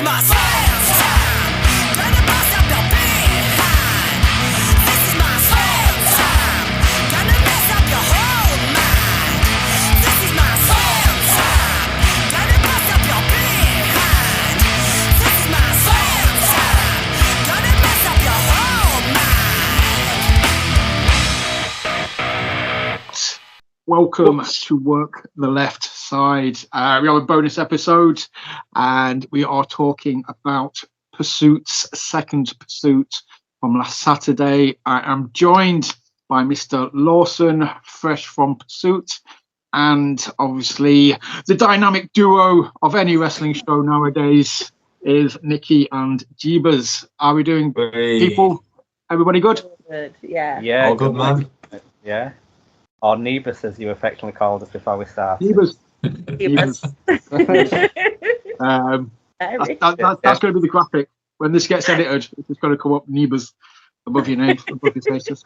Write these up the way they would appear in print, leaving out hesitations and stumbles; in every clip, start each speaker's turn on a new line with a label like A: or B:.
A: my slam time. Gonna bust up your behind. This is my slam time. Gonna mess up your whole mind. This is my slam time. Gonna bust up your behind. This is my slam time. Gonna mess up your whole mind.
B: Welcome to Work the Left Side. We have a bonus episode and we are talking about Pursuit's second pursuit from last Saturday. I am joined by Mr. Lawson, fresh from Pursuit, and obviously the dynamic duo of any wrestling show nowadays is Nicki and Jebus. How are we doing, people? Everybody good?
C: Good, yeah.
D: Yeah,
E: All good, man.
D: Yeah. Or Nebus, as you affectionately called us before we started.
B: Jebus.
C: Yes.
B: That's going to be the graphic. When this gets edited, it's going to come up Nebus above your name, above your faces.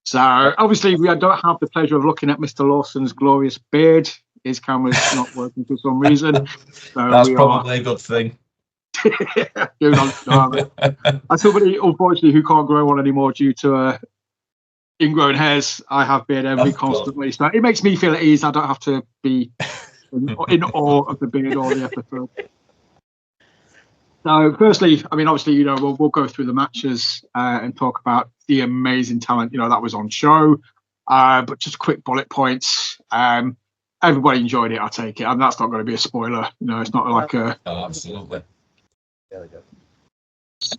B: So, obviously, we don't have the pleasure of looking at Mr. Lawson's glorious beard. His camera's not working for some reason. So
E: That's probably a good thing.
B: As somebody, unfortunately, who can't grow one anymore due to ingrown hairs, I have beard envy constantly. So it makes me feel at ease. I don't have to be in awe of the beard or the episode. So, firstly, I mean, obviously, we'll go through the matches and talk about the amazing talent, that was on show. But just quick bullet points. Everybody enjoyed it, I take it. And that's not going to be a spoiler. It's not like a...
E: Oh, absolutely.
D: Really good.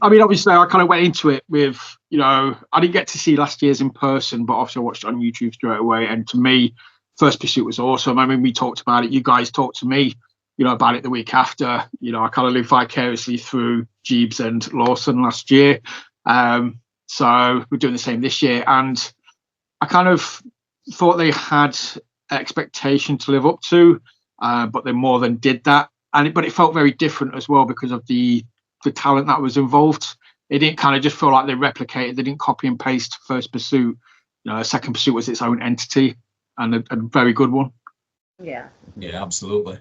B: I mean, obviously, I kind of went into it with, I didn't get to see last year's in person, but obviously I watched it on YouTube straight away. And to me, First Pursuit was awesome. I mean, we talked about it. You guys talked to me, about it the week after. I kind of lived vicariously through Jeebs and Lawson last year. So we're doing the same this year. And I kind of thought they had expectation to live up to, but they more than did that. But it felt very different as well because of the talent that was involved. It didn't kind of just feel like they replicated. They didn't copy and paste First Pursuit. Second Pursuit was its own entity and a very good one.
C: Yeah,
E: absolutely.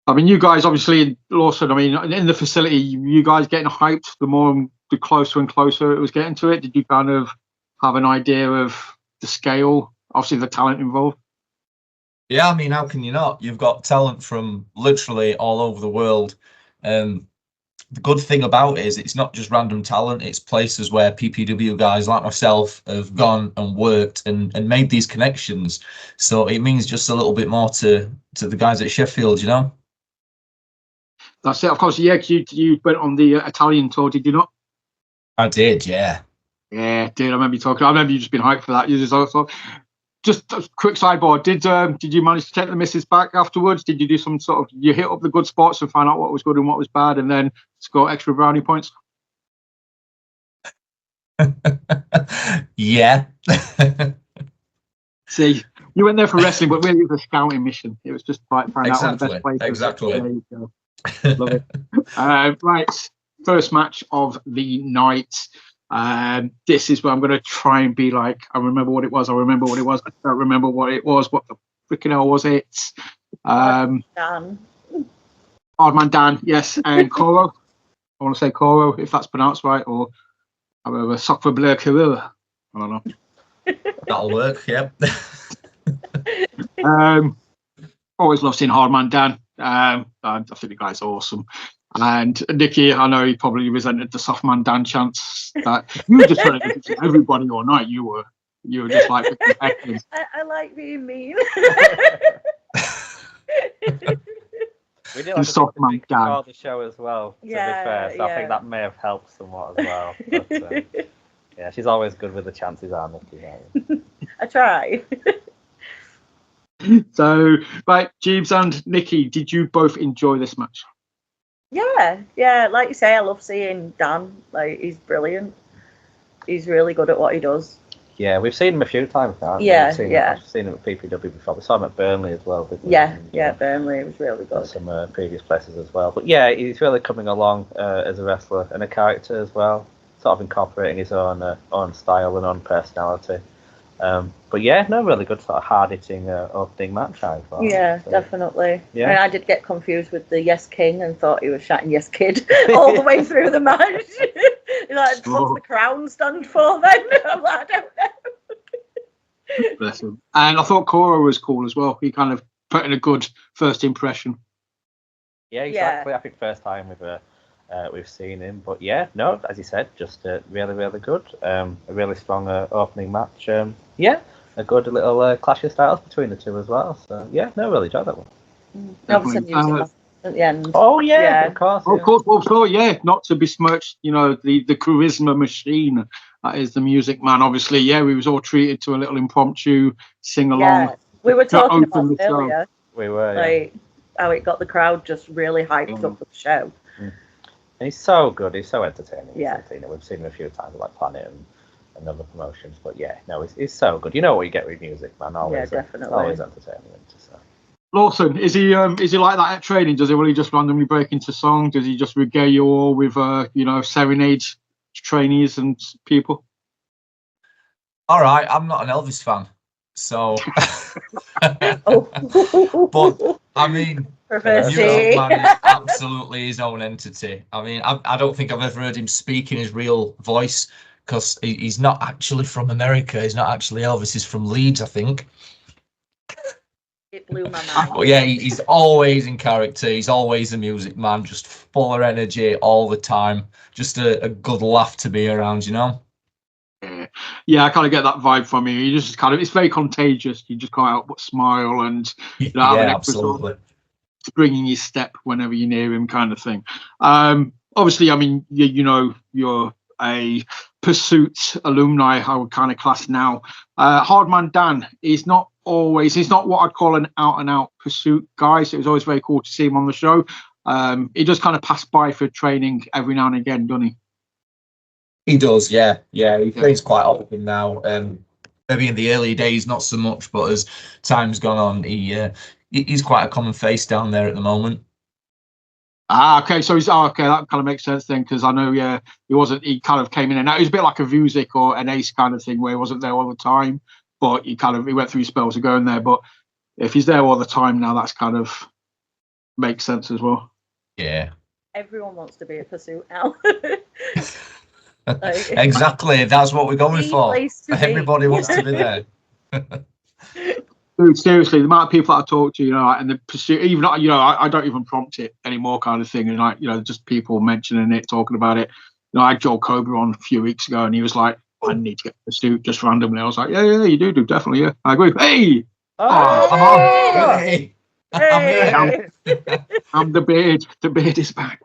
B: I mean, you guys obviously, Lawson, I mean, in the facility, you guys getting hyped the closer and closer it was getting to it. Did you kind of have an idea of the scale, obviously the talent involved?
E: Yeah, I mean, how can you not? You've got talent from literally all over the world. The good thing about it is it's not just random talent, it's places where PPW guys like myself have gone and worked and made these connections. So it means just a little bit more to the guys at Sheffield,
B: That's it. Of course, yeah, you went on the Italian tour, did you not?
E: I did, yeah.
B: Yeah, dude, I remember you talking. I remember you just being hyped for that. You just also... Just a quick sidebar. Did you manage to take the misses back afterwards? Did you do some sort of, you hit up the good spots and find out what was good and what was bad and then score extra brownie points?
E: Yeah.
B: See, you went there for wrestling, but really it was a scouting mission. It was just find out what the best places.
E: Exactly.
B: There you go. Love it. Right, first match of the night. This is where I'm going to try and be like, I remember what it was. I don't remember what it was. What the freaking hell was it?
C: Dan.
B: Hardman Dan, yes. And Koro. I want to say Koro, if that's pronounced right. Or however, Sokra Blair Carrera. I don't know.
E: That'll work, yep.
B: Always love seeing Hardman Dan. I think the guy's awesome. And Nicki, I know he probably resented the Softman Dan chants that you were just trying to to everybody all night. You were just like
C: I like being mean.
D: We did like
B: Softman Dan
D: before the show as well, to be fair, so I think that may have helped somewhat as well. But, yeah, she's always good with the chances, aren't Nicki?
C: I try.
B: So, right, Jeebs and Nicki, did you both enjoy this match?
C: Yeah, like you say, I love seeing Dan. Like, he's brilliant. He's really good at what he does.
D: Yeah, we've seen him a few times now.
C: Yeah.
D: I've seen him at PPW before. We saw him at Burnley as well.
C: Burnley was really good.
D: Some previous places as well. But yeah, he's really coming along as a wrestler and a character as well, sort of incorporating his own style and own personality. But yeah, no, really good sort of hard-hitting opening match, I thought.
C: Yeah,
D: So,
C: definitely.
D: yeah.
C: And I did get confused with the Yes King and thought he was shouting Yes Kid all the way through the match. Like, what's the crown stand for then? I'm like, I don't know.
B: Bless him. And I thought Cora was cool as well. He kind of put in a good first impression.
D: Yeah, exactly. I think first time we've seen him, but yeah, no, as you said, just really, really good. A really strong opening match. Yeah, a good little clash of styles between the two as well. So yeah, no, really enjoyed that one.
C: Obviously, music at the end.
D: Oh yeah, of course.
B: Of course, well, so yeah, not to besmirch, the charisma machine that is the Music Man. Obviously, yeah, we was all treated to a little impromptu sing along.
C: Yeah, we were talking about
B: open
C: it
B: the show.
C: earlier.
D: We were.
C: Like how it got the crowd just really hyped up for the show.
D: And he's so good. He's so entertaining.
C: Yeah.
D: We've seen him a few times like Planet and other promotions, but yeah, no, he's so good. You know what you get with Music Man. Always,
C: Yeah, definitely.
D: Always entertaining. So.
B: Lawson, is he like that at training? Does he really just randomly break into song? Does he just regale you all with serenades trainees and people?
E: All right, I'm not an Elvis fan, so. But I mean, Music Man is absolutely his own entity. I mean, I don't think I've ever heard him speak in his real voice because he's not actually from America. He's not actually Elvis. He's from Leeds, I think.
C: It blew my mind.
E: But yeah, he's always in character. He's always a Music Man, just full of energy all the time. Just a good laugh to be around,
B: Yeah, I kind of get that vibe from him. He just it's very contagious. You just can't help but smile and
E: Yeah, absolutely.
B: bringing your step whenever you're near him, kind of thing. Obviously, I mean, you're a Pursuit alumni, I would kind of class now. Hardman Dan he's not what I'd call an out-and-out Pursuit guy, so it was always very cool to see him on the show. He just kind of passed by for training every now and again, doesn't he?
E: He does, yeah. He plays quite often now. Maybe in the early days, not so much, but as time's gone on, he's quite a common face down there at the moment.
B: Okay, so that kind of makes sense then, because I know, he kind of came in and out. It was a bit like a Vusic or an Ace kind of thing where he wasn't there all the time, but he went through spells of going there. But if he's there all the time now, that's kind of makes sense as well.
E: Yeah.
C: Everyone wants to be a Pursuit now.
E: Exactly, that's what we're going for. Everybody wants to be there.
B: Dude, seriously, the amount of people that I talk to, and the Pursuit, even I don't even prompt it anymore, kind of thing, and just people mentioning it, talking about it. I had Joel Cobra on a few weeks ago, and he was like, "I need to get Pursuit," just randomly. I was like, "Yeah, you do, definitely, yeah, I agree." Hey,
E: come on, hey.
B: I'm the beard. The beard is back.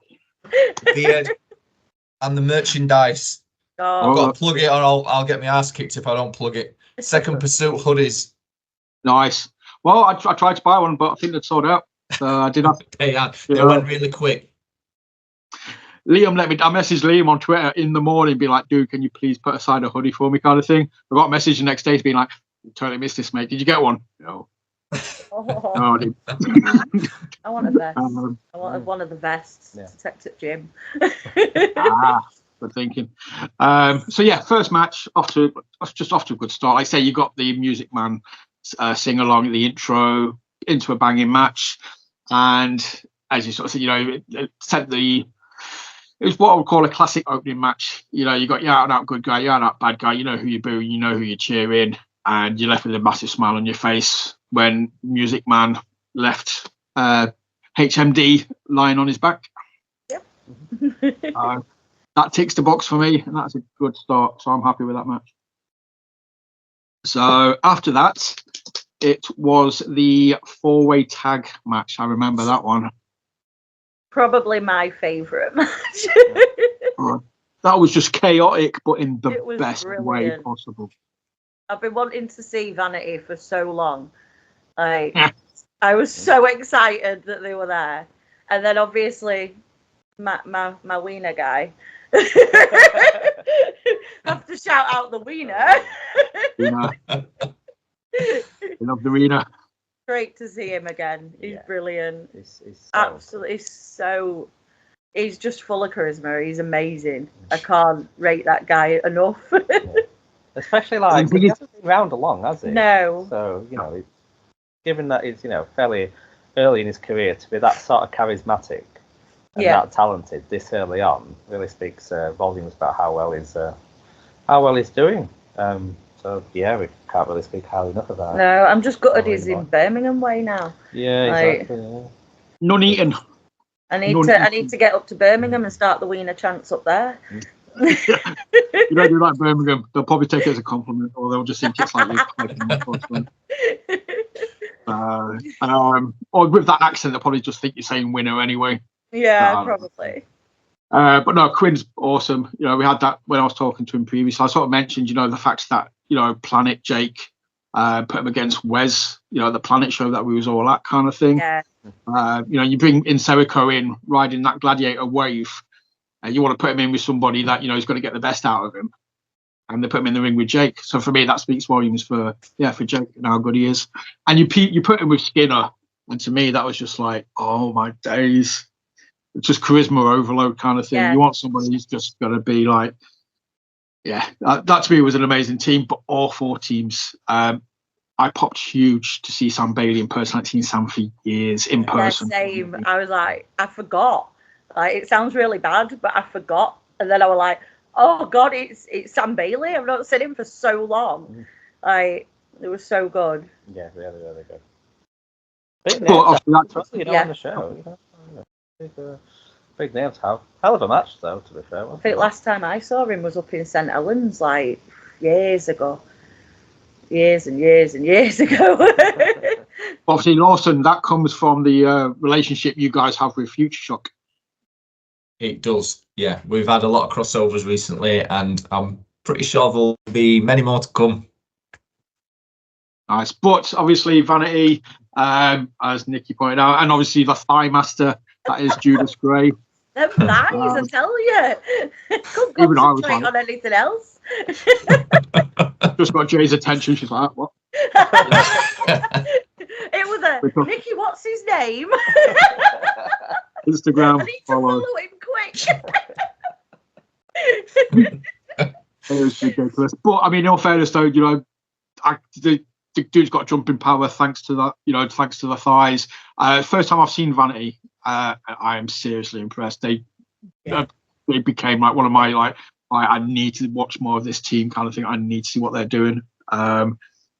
E: Beard and the merchandise. I've got to plug it, or I'll get my ass kicked if I don't plug it. Second Pursuit hoodies.
B: Nice. Well, I tried to buy one, but I think they'd sold out. So I did have.
E: They went really quick.
B: Liam I messaged Liam on Twitter in the morning, being like, "Dude, can you please put aside a hoodie for me?" kind of thing. I got a message the next day being like, "Totally missed this, mate. Did you get one?" No. No, I didn't.
C: I want a vest. I want one of the vests to Detective Jim.
B: Good thinking. So yeah, first match off to a good start. Like I say, you got the Music Man sing along at the intro into a banging match, and as you sort of said, it was what I would call a classic opening match. You got your out and out good guy, your out and out bad guy. You know who you're booing, you know who you're cheering, and you're left with a massive smile on your face when Music Man left HMD lying on his back.
C: Yep.
B: That ticks the box for me, and that's a good start. So I'm happy with that match. So after that, it was the 4-way tag match. I remember that one.
C: Probably my favourite match.
B: That was just chaotic, but in the best
C: brilliant.
B: way possible.
C: I've been wanting to see Vanity for so long. I was so excited that they were there, and then obviously my wiener guy. Have to shout out the wiener.
B: You love the wiener.
C: Great to see him again. He's brilliant.
D: He's
C: Absolutely so. He's just full of charisma. He's amazing. I can't rate that guy enough.
D: Especially like he hasn't been round along, has he?
C: No.
D: So given that he's fairly early in his career, to be that sort of charismatic and that talented this early on really speaks volumes about how well he's doing. So yeah, we can't really speak highly enough of that.
C: No, I'm just gutted he's in Birmingham way now.
D: Yeah, exactly. Yeah.
B: Nuneaton.
C: I need to get up to Birmingham and start the Wiener chants up there.
B: You don't do like Birmingham, they'll probably take it as a compliment, or they'll just think it's like or with that accent, they'll probably just think you're saying winner anyway.
C: Yeah, probably.
B: But no, Quinn's awesome. We had that when I was talking to him previously. I sort of mentioned, the fact that Planet Jake put him against Wes. The Planet show that we was all at kind of thing.
C: Yeah.
B: You bring Inserico in riding that gladiator wave. You want to put him in with somebody that is going to get the best out of him, and they put him in the ring with Jake. So for me, that speaks volumes for Jake and how good he is. And you put him with Skinner, and to me, that was just like, oh my days. It's just charisma overload kind of thing.
C: Yeah.
B: You want somebody who's just going to be like, that to me was an amazing team. But all four teams, I popped huge to see Sam Bailey in person. I'd seen Sam for years in person.
C: Same. I was like, I forgot. Like, it sounds really bad, but I forgot. And then I was like, oh God, it's Sam Bailey. I've not seen him for so long. Like, it was so good.
D: Yeah, really, really good.
B: On
D: the show. Big names. Hell of a match, though, to be fair.
C: I think last time I saw him was up in St Helens, like, years ago. Years and years and years ago.
B: Obviously, Lawson, that comes from the relationship you guys have with Future Shock.
E: It does, yeah. We've had a lot of crossovers recently, and I'm pretty sure there'll be many more to come.
B: Nice. But obviously, Vanity, as Nikki pointed out, and obviously the Thigh Master, that is Judas Gray.
C: Them thighs, I tell you. Couldn't
B: Even I was
C: concentrate
B: like,
C: on anything else.
B: Just got Jay's attention. She's like, what?
C: It was Nikki, what's his name?
B: Instagram.
C: I need to follow him quick.
B: It was ridiculous. But I mean, in all fairness, though, the dude's got jumping power thanks to that. Thanks to the thighs. First time I've seen Vanity, I am seriously impressed. They became like one of my I need to watch more of this team kind of thing. I need to see what they're doing. I'd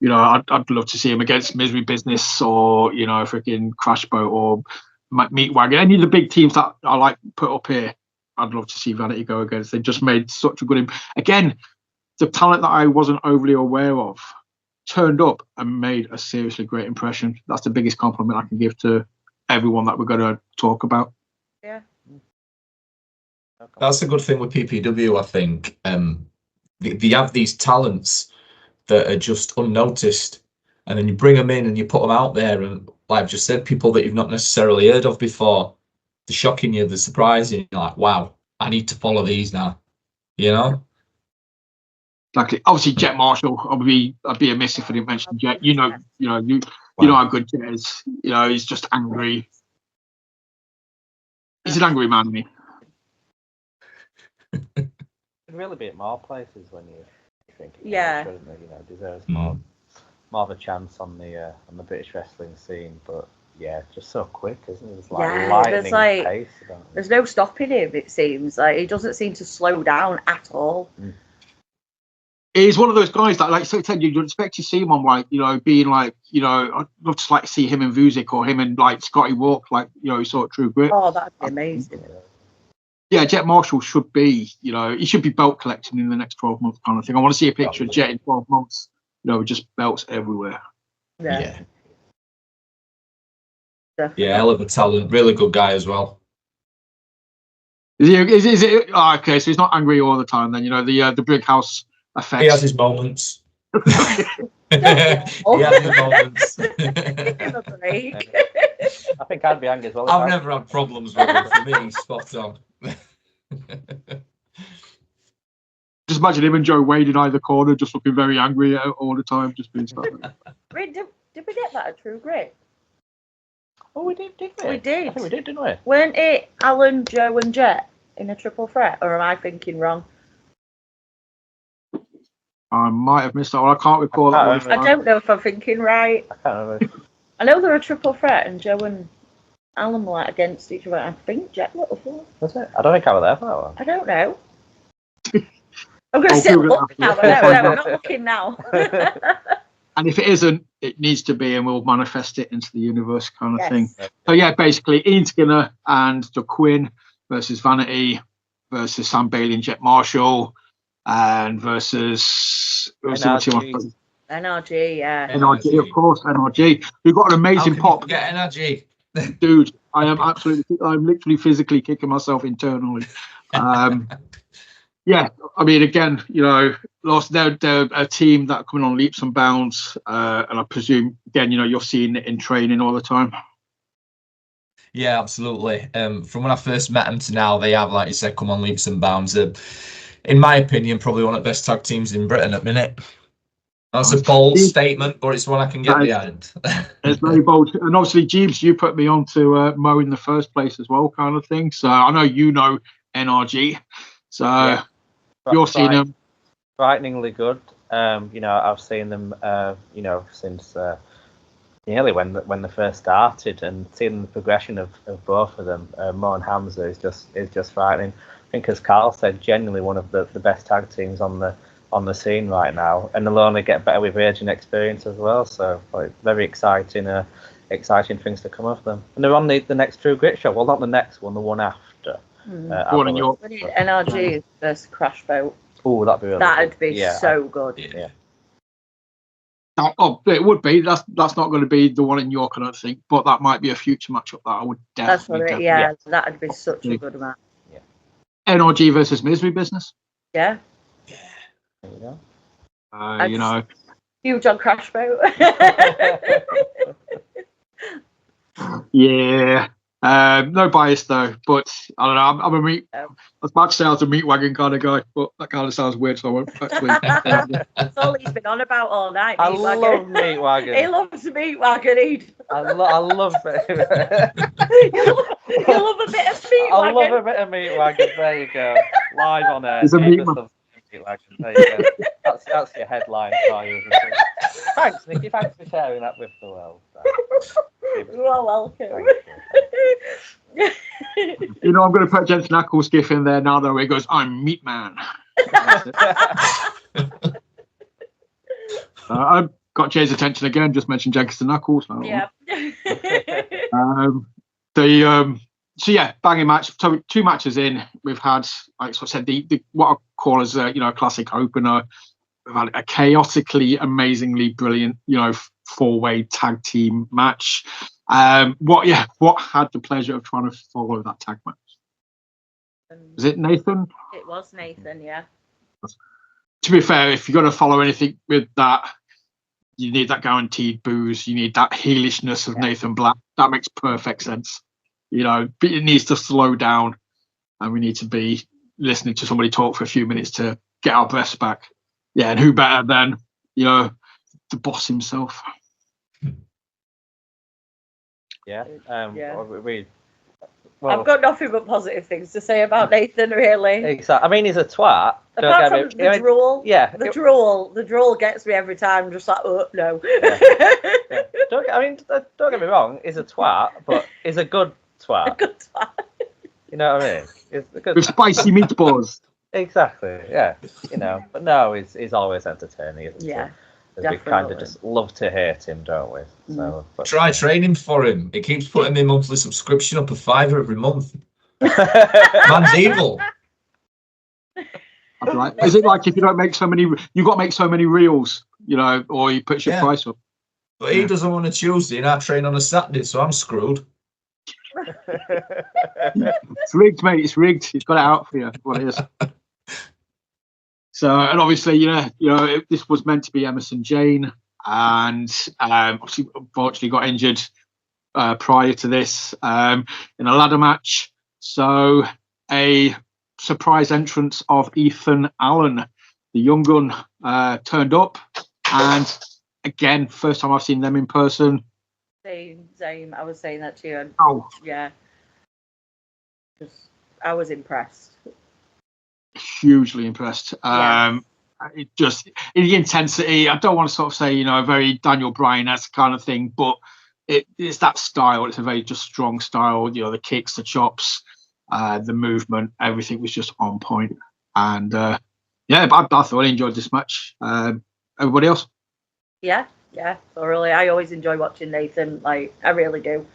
B: love to see him against Misery Business or freaking Crash Boat or Meat Wagon. Any of the big teams that I like put up here, I'd love to see Vanity go against. They just made such a good. Again, the talent that I wasn't overly aware of turned up and made a seriously great impression. That's the biggest compliment I can give to everyone that we're going to talk about.
C: Yeah.
E: That's a good thing with PPW, I think. They have these talents that are just unnoticed, and then you bring them in and you put them out there, and like I've just said, people that you've not necessarily heard of before, they're shocking you, they're surprising. You're like, wow, I need to follow these now.
B: Exactly. Obviously, Jet Marshall. I'd be amiss if I didn't mention Jet. You know how good Jet is. He's just angry. He's an angry man, isn't he?
D: Could really be at more places when you think. Deserves more of a chance on the British wrestling scene, but yeah, just so quick, isn't it? It's lightning pace.
C: There's no stopping him. It seems like he doesn't seem to slow down at all.
B: He's one of those guys that, like I said, you'd expect to see him on being I'd love to see him in Vuzic or him in Scotty Walk, he saw True Grit.
C: Oh, that'd be amazing.
B: Yeah, Jet Marshall should be, he should be belt collecting in the next 12 months kind of thing. I want to see a picture of Jet in 12 months, with just belts everywhere.
C: Yeah.
E: Yeah, hell of a talent. Really good guy as well.
B: Is it? Oh, okay, so he's not angry all the time then, the Brick House effect.
E: He has his moments. He has his moments.
C: Give him a break.
D: I think I'd be angry as well.
E: I've never had problems with him. For me, he's spot on.
B: Just imagine him and Joe Wade in either corner, just looking very angry all the time, just being stuff.
C: Did we get that at True Grit?
D: Oh, we did we?
C: We did.
D: I think we did, didn't we?
C: Weren't it Alan, Joe, and Jet in a triple threat, or am I thinking wrong?
B: I might have missed that one. I can't recall that one.
C: I don't know if I'm thinking right.
D: I can't remember.
C: I know they're a triple threat, and Joe and Alan were like against each other. I think Jet Little.
D: Was it? I don't think I was there for that one.
C: I don't know. I'm going to say look now. No, I'm not looking now.
B: And if it isn't, it needs to be, and we'll manifest it into the universe kind of
C: Yes.
B: thing. So yeah, basically Ian Skinner and the Quinn versus Vanity versus Sam Bailey and Jet Marshall, and versus
D: NRG.
C: NRG, yeah.
B: NRG, of course, NRG. We've got an amazing pop.
E: Get NRG.
B: Dude, I'm literally physically kicking myself internally. Yeah, I mean, again, you know, they're a team that are coming on leaps and bounds, and I presume, again, you know, you're seeing it in training all the time.
E: Yeah, absolutely. From when I first met them to now, they have, like you said, come on leaps and bounds. In my opinion, probably one of the best tag teams in Britain at the minute. That's a bold statement, but it's one I can get behind.
B: It's very bold. And obviously, Jeeves, you put me on to Mo in the first place as well, kind of thing. So I know you know NRG. So you're seeing them.
D: Frighteningly good. You know, I've seen them, you know, since nearly when they first started, and seeing the progression of both of them, Mo and Hamza, is just frightening. I think, as Carl said, genuinely one of the best tag teams on the scene right now, and they'll only get better with age and experience as well. So, like, very exciting things to come of them. And they're on the next True Grit show. Well, not the next one, the one after.
B: One in York.
C: We need NRG versus Crash Boat.
D: Oh, that'd be
C: so good.
D: Yeah.
B: Oh, it would be. That's not going to be the one in York, I don't think. But that might be a future matchup that I would definitely.
C: That'd be such a good match.
D: Yeah.
B: NRG versus Misery Business.
C: Yeah.
D: There you go.
B: You know.
C: Huge on Crash Boat.
B: Yeah. No bias though, but I don't know. I'm a meat. I was about to say I was a meat wagon kind of guy, but that kind of sounds weird, so I won't actually.
C: That's all he's been on about all night.
D: I love Meat Wagon.
C: He loves Meat Wagon.
D: I love it.
C: You love a bit of Meat Wagon.
D: I love a bit of Meat Wagon. There you go. Live on air.
B: There's a meat
D: Wagon. There you go. That's your headline for you. Thanks, Nicky. Thanks for sharing that with the world.
C: You are welcome.
B: You know, I'm going to put Jensen Ackles gif in there now, though, where he goes, "I'm Meat Man." I've got Jay's attention again. Just mentioned Jensen Ackles.
C: Yeah.
B: So yeah, banging match. So 2 matches in, we've had, like I said, the what I call as a classic opener. We've had a chaotically, amazingly brilliant, 4-way tag team match. What had the pleasure of trying to follow that tag match? Was it Nathan?
C: It was Nathan, yeah.
B: To be fair, if you're going to follow anything with that, you need that guaranteed booze. You need that heelishness of Nathan Black. That makes perfect sense. But it needs to slow down, and we need to be listening to somebody talk for a few minutes to get our breaths back. Yeah, and who better than the boss himself?
D: Yeah.
C: I've got nothing but positive things to say about Nathan, really.
D: Exactly. I mean, he's a twat.
C: Apart from the drool.
D: Yeah.
C: The drool gets me every time. Just like, oh no.
D: Yeah. Don't get me wrong. He's a twat, but he's a good twat.
C: A good twat.
D: You know what I mean? He's a good
B: with spicy meatballs.
D: Exactly. Yeah. But no, he's always entertaining. Isn't
C: Yeah.
D: he? We kind of just love to hate him, don't we? So
E: try training for him. It keeps putting me monthly subscription up a $5 every month. Man's evil.
B: Right. Is it like if you don't make so many, you've got to make so many reels, or he puts your price up?
E: But he doesn't want a Tuesday, and I train on a Saturday, so I'm screwed.
B: It's rigged, mate. It's rigged. He's got it out for you. What it is. So, and obviously, this was meant to be Emerson Jane, and obviously, unfortunately, got injured prior to this in a ladder match. So, a surprise entrance of Ethan Allen, the young gun, turned up, and again, first time I've seen them in person.
C: Same. I was saying that to you. And, yeah. I was impressed.
B: Hugely impressed. it just in the intensity. I don't want to sort of say, you know, a very Daniel Bryan-esque kind of thing, but it's that style. It's a very just strong style. You know, the kicks, the chops, the movement, everything was just on point. And yeah, I thoroughly enjoyed this match. Everybody else?
C: Yeah, thoroughly. I always enjoy watching Nathan. Like, I really do.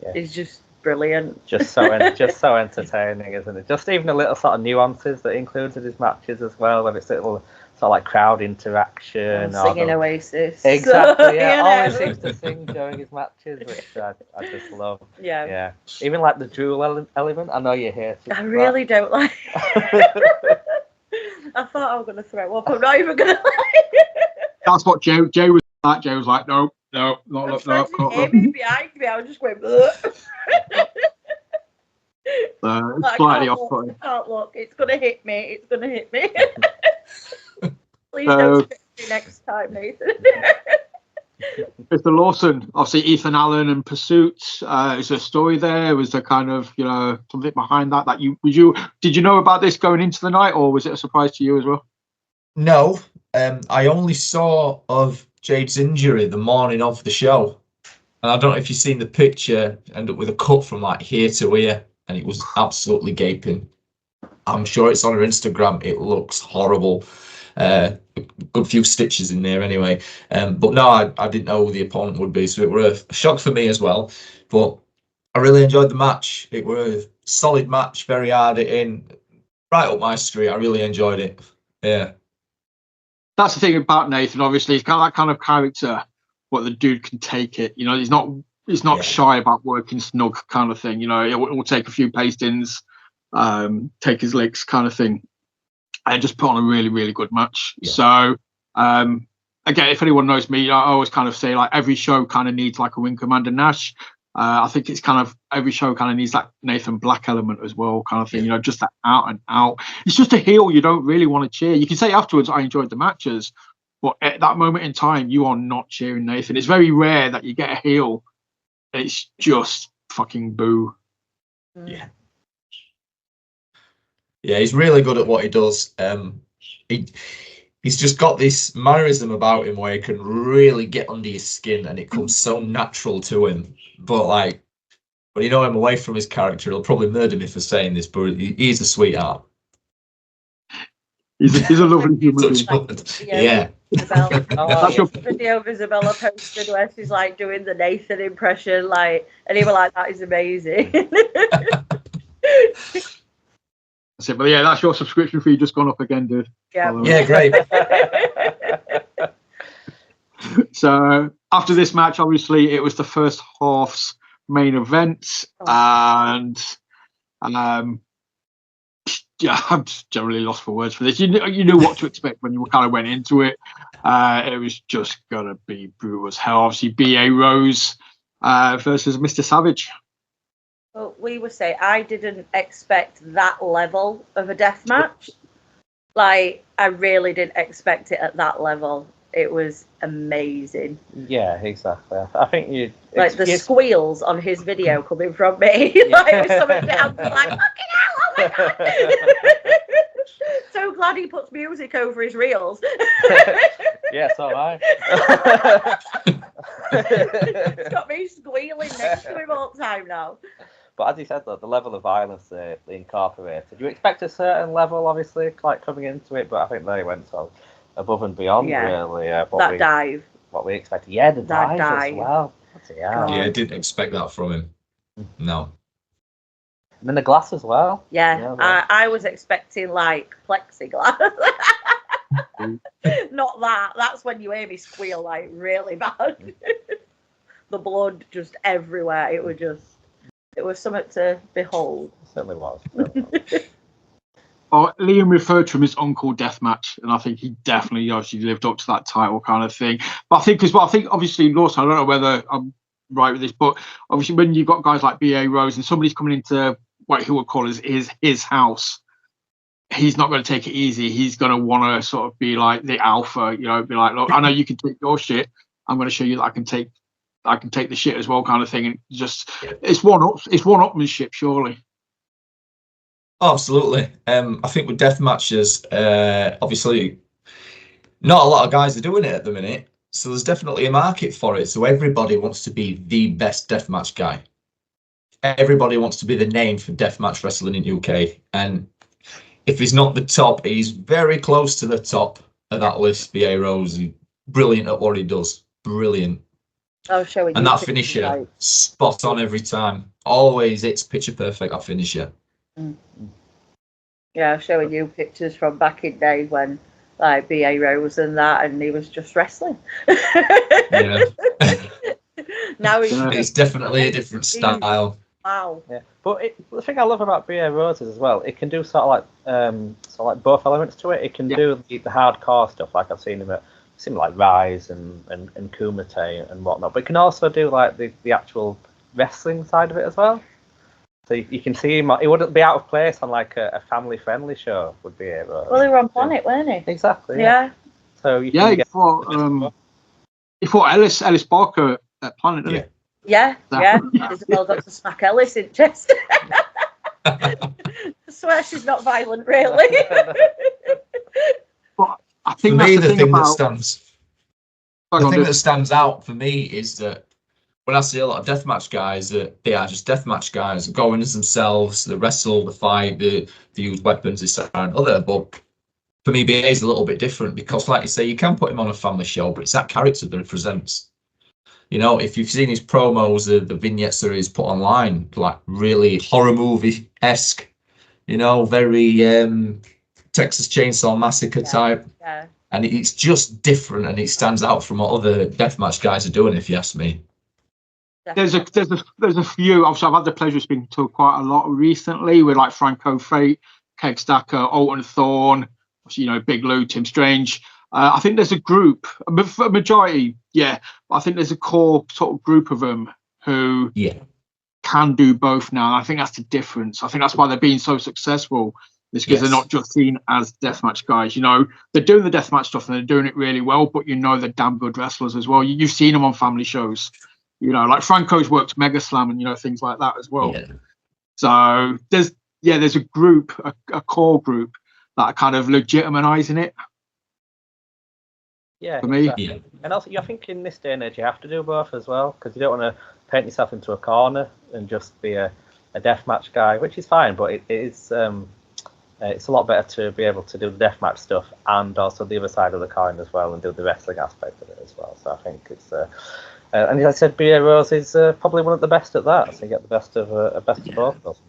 D: Yeah.
C: He's just brilliant.
D: Just so entertaining, isn't it? Just even the little sort of nuances that he includes in his matches as well, when it's little sort of like crowd interaction,
C: Singing Oasis.
D: Exactly. Yeah,
C: You
D: always
C: know.
D: seems to sing during his matches, which I just love.
C: Yeah.
D: Even like the duel element. I know you're here.
C: I really don't like. I thought I was going to throw up. I'm not even going to.
B: That's what Jay was like. Jay was like, no, not
C: I'm
B: look, no.
C: hear me behind me. I was just going. It's
B: slightly off-putting.
C: I can't look. It's going to hit me. Please don't spit me next time, Nathan.
B: Mr. Lawson, obviously Ethan Allen and Pursuit. Is there a story there? Was there kind of, you know, something behind that? Did you know about this going into the night, or was it a surprise to you as well?
E: No, I only saw of Jade's injury the morning of the show, and I don't know if you've seen the picture. End up with a cut from like here to here, and it was absolutely gaping. I'm sure it's on her Instagram. It looks horrible. A good few stitches in there anyway. But no, I didn't know who the opponent would be, so it was a shock for me as well. But I really enjoyed the match. It was a solid match, very hard hitting, right up my street. I really enjoyed it. Yeah.
B: That's the thing about Nathan. Obviously, he's got that kind of character, but the dude can take it. You know, he's not shy about working snug kind of thing. You know, he'll take a few pastings, take his licks kind of thing, and just put on a really, really good match.
E: Yeah.
B: So, again, if anyone knows me, I always kind of say like every show kind of needs like a Wing Commander Nash. I think it's kind of every show kind of needs that Nathan Black element as well, kind of thing. You know, just that out and out. It's just a heel you don't really want to cheer. You can say afterwards, I enjoyed the matches, but at that moment in time, you are not cheering Nathan. It's very rare that you get a heel. It's just fucking boo.
E: Yeah. Yeah, he's really good at what he does. He's just got this mannerism about him where he can really get under your skin, and it comes so natural to him. But like, when you know him away from his character, he'll probably murder me for saying this, but he's a sweetheart.
B: He's a lovely human being.
E: Yeah.
C: Video of Isabella posted where she's like doing the Nathan impression, like, and he was like, "That is amazing."
B: That's it. But yeah, that's your subscription fee just gone up again, dude.
C: Yeah,
E: great.
B: So after this match, obviously it was the first half's main event, and yeah, I'm just generally lost for words for this. You knew what to expect when you kind of went into it. It was just gonna be brutal as hell. Obviously, B.A. Rose versus Mr. Savage.
C: Well, we were saying I didn't expect that level of a death match. Like, I really didn't expect it at that level. It was amazing.
D: Yeah, exactly. I think you
C: like the squeals on his video coming from me. Like, it was something that I was like, fucking hell, oh my god. So glad he puts music over his reels.
D: Yeah, so am I.
C: It's got me squealing next to him all the time now.
D: But as you said, though, the level of violence they incorporated, you expect a certain level, obviously, like coming into it, but I think they went so above and beyond, really.
C: Dive.
D: What we expected. Yeah, the dive as well.
E: Yeah, I didn't expect that from him. No.
D: And then the glass as well.
C: Yeah, I was expecting like plexiglass. Not that. That's when you hear me squeal like really bad. The blood just everywhere. It was something to behold.
D: It certainly was.
B: Liam referred to him as Uncle Deathmatch, and I think he definitely obviously lived up to that title kind of thing. But I think as well, obviously Lawson, I don't know whether I'm right with this, but obviously when you've got guys like B.A. Rose and somebody's coming into what he would call his house, he's not going to take it easy. He's going to want to sort of be like the alpha, you know, be like, look, I know you can take your shit. I'm going to show you that I can take the shit as well, kind of thing. And just it's one-upmanship, surely.
E: Oh, absolutely. I think with death matches, obviously not a lot of guys are doing it at the minute. So there's definitely a market for it. So everybody wants to be the best deathmatch guy. Everybody wants to be the name for deathmatch wrestling in UK. And if he's not the top, he's very close to the top of that list. B.A. Rose, he's brilliant at what he does. Brilliant.
C: Oh, showing
E: And
C: you
E: that
C: pictures,
E: finisher,
C: like,
E: spot on every time. Always, it's picture perfect, that finisher.
C: yeah, showing you pictures from back in day when like B.A. Rose and that, and he was just wrestling.
E: Yeah.
C: Now he's
B: Yeah.
E: It's definitely a different style.
C: wow.
D: Yeah, but the thing I love about BA Roses as well, it can do sort of like both elements to it. It can do the hardcore stuff, like I've seen him like Rise and Kumite and whatnot. But it can also do like the actual wrestling side of it as well. So you can see him. He wouldn't be out of place on like a family friendly show. Would be it?
C: Well, he were on Planet, weren't he?
D: Exactly.
C: Yeah.
D: So you
B: Yeah,
D: can get
B: he fought Ellis Barker at Planet, didn't
C: Yeah. Isabel got to smack Ellis in chest. I swear she's not violent, really.
B: But I think
E: For
B: that's
E: me,
B: the thing about
E: the thing that stands out for me is that when I see a lot of deathmatch guys, that they are just deathmatch guys, going as themselves, they wrestle, they fight, they use weapons, this that, and other. But for me, BA is a little bit different because, like you say, you can put him on a family show, but it's that character that he presents. You know, if you've seen his promos, the vignettes that he's put online, like really horror movie-esque, you know, very Texas Chainsaw Massacre type.
C: Yeah.
E: And it's just different, and it stands out from what other deathmatch guys are doing, if you ask me.
B: there's a few. Obviously, I've had the pleasure of speaking to quite a lot recently with like Franco Fate, Keg Stacker, Alton Thorne, you know, Big Lou, Tim Strange. I think there's a group, a majority, but I think there's a core sort of group of them who can do both now. And I think that's the difference. I think that's why they're being so successful. It's because they're not just seen as deathmatch guys. You know, they're doing the deathmatch stuff and they're doing it really well, but you know they're damn good wrestlers as well. You've seen them on family shows. You know, like Franco's worked Mega Slam and, you know, things like that as well.
E: Yeah.
B: So there's a group, a core group that are kind of legitimizing it.
D: Yeah,
B: for me.
D: exactly.
E: Yeah.
D: And also, I think in this day and age, you have to do both as well, because you don't want to paint yourself into a corner and just be a deathmatch guy, which is fine, but it's a lot better to be able to do the deathmatch stuff and also the other side of the coin as well, and do the wrestling aspect of it as well. So I think it's and as I said, B.A. Rose is probably one of the best at that. So you get the best of both of them.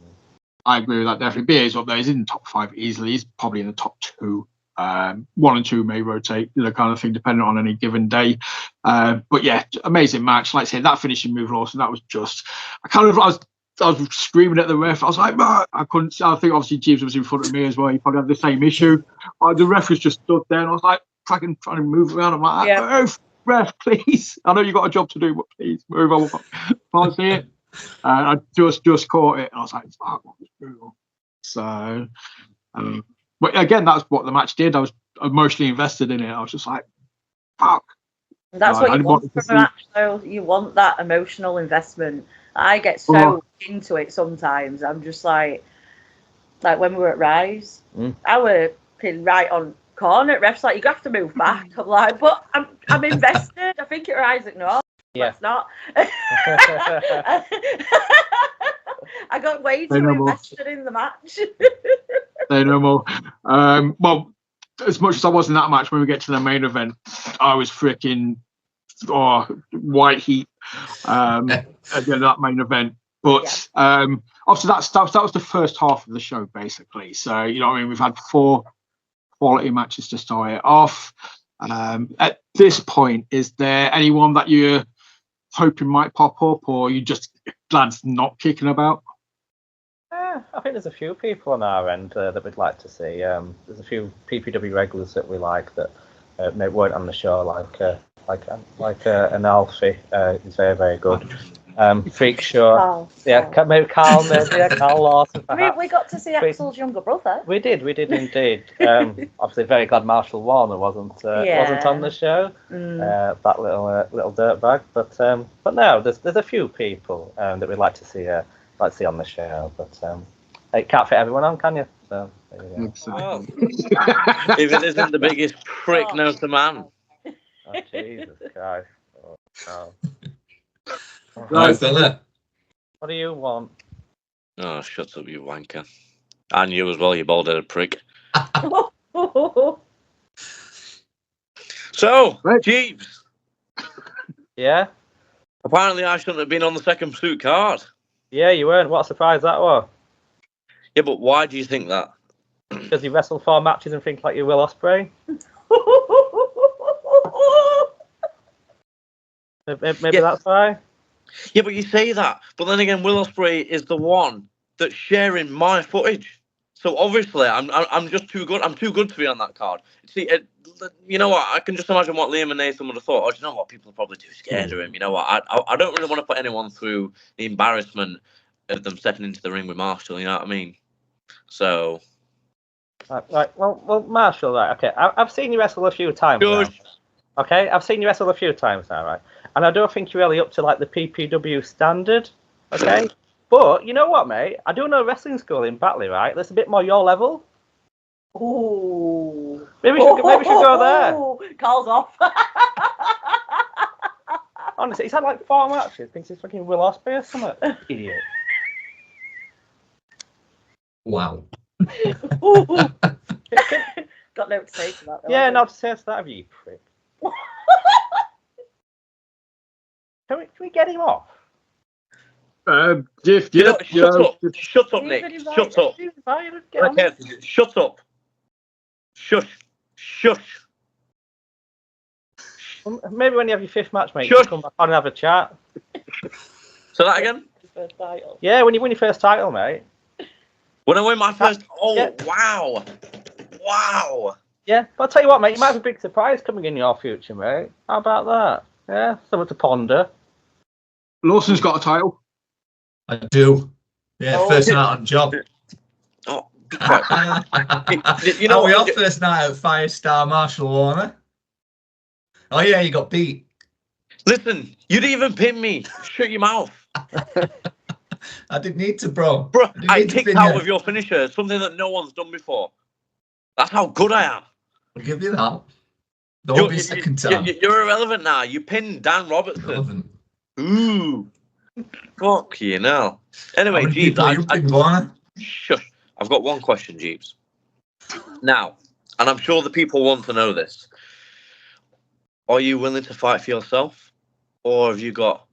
B: I agree with that. Definitely, BA's up there. He's in the top 5 easily. He's probably in the top 2. 1 and 2 may rotate, you know, kind of thing, depending on any given day. But yeah, amazing match. Like I said, that finishing move, Lawson, that was just. I was screaming at the ref. I was like, I couldn't. I think obviously Jeeves was in front of me as well. He probably had the same issue. The ref was just stood there, and I was like, trying to move around. I'm like, move, ref, please. I know you got a job to do, but please move on. Can't see it. I just caught it, and I was like, fuck, what was brutal. So, but again, that's what the match did. I was emotionally invested in it. I was just like, fuck.
C: That's what you want from a match, though. You want that emotional investment. I get so into it sometimes. I'm just like when we were at Rise, I were pinned right on corner. Ref's like, you have to move back. I'm like, but I'm invested. I think it was Isaac North.
D: Yeah.
C: It's not. I got way too invested in the match.
B: Say no more. Well, as much as I was in that match, when we get to the main event, I was freaking white heat at the end of that main event. But obviously that was the first half of the show, basically. So, you know what I mean? We've had 4 quality matches to start it off. At this point, is there anyone that you're hoping might pop up, or you just glad it's not kicking about?
D: I think there's a few people on our end that we'd like to see. There's a few PPW regulars that we like that maybe weren't on the show, like an Alfie is very, very good. Freak Show, maybe Carl, Carl Lawson.
C: We got to see Axel's younger brother.
D: We did indeed. Obviously, very glad Marshall Warner wasn't on the show. That little dirtbag, but no, there's a few people that we'd like to see on the show, but it can't fit everyone on, can you? So
B: Exactly.
F: If it isn't the biggest prick known to man.
D: Oh, Jesus Christ. Oh, no.
E: Right, fella.
D: What do you want?
F: Oh, shut up, you wanker. And you as well, you bald-headed prick. So,
B: Right.
F: Jeeves,
D: Yeah?
F: apparently I shouldn't have been on the second pursuit card.
D: Yeah, you weren't. What a surprise that was.
F: Yeah, but why do you think that?
D: Because you wrestled 4 matches and think like you Will Ospreay. Maybe that's why.
F: Yeah, but you say that, but then again, Will Ospreay is the one that's sharing my footage. So obviously, I'm just too good. I'm too good to be on that card. See, you know what? I can just imagine what Liam and Nathan would have thought. Oh, you know what? People are probably too scared of him. You know what? I don't really want to put anyone through the embarrassment of them stepping into the ring with Marshall. You know what I mean? So.
D: Right. Well, Marshall. Right. Okay. I've seen you wrestle a few times. Now. Okay. I've seen you wrestle a few times now. Right. And I don't think you're really up to like the PPW standard. Okay. But you know what, mate? I do know wrestling school in Batley, right? That's a bit more your level.
C: Ooh.
D: Maybe we should go there.
C: Carl's off.
D: Honestly, he's had like 4 matches. Thinks he's fucking Will Ospreay or something. Idiot.
E: Wow.
C: Got no to say to that. Though,
D: Yeah, no to say to that of you prick. Can we get him off?
B: Jeff,
F: You know, shut up,
C: Who's
F: Nick.
C: been
F: Shut up.
C: Who's invited? Get on.
F: Okay, shut up. Shush.
D: Well, maybe when you have your 5th match, mate, you
F: Shush.
D: can come back on and have a chat.
F: Say that again.
C: His first title.
D: Yeah, when you win your first title, mate.
F: When I win my first. Oh,
D: Yeah.
F: Wow.
D: Yeah, but I'll tell you what, mate, you might have a big surprise coming in your future, mate. How about that? Yeah, something to ponder.
B: Lawson's got a title.
E: I do. Yeah,
C: Oh.
E: first night on job.
F: Oh,
E: You know, we off first night at Firestar Marshall Warner. Oh yeah, you got beat.
F: listen, you didn't even pin me. Shut your mouth.
E: I didn't need to, bro.
F: Bro,
E: didn't
F: I
E: need to
F: kicked
E: pin
F: out
E: you.
F: with your finisher, something that no one's done before. That's how good I am.
E: I'll give you that. There won't be a second time.
F: You're irrelevant now. You pinned Dan Robertson.
E: Relevant.
F: Ooh. Fuck you know. Anyway,
E: How many
F: Jeeves,
E: people you pinned, Warner?
F: shush. I've got one question, Jeeves. Now, and I'm sure the people want to know this. Are you willing to fight for yourself? Or have you got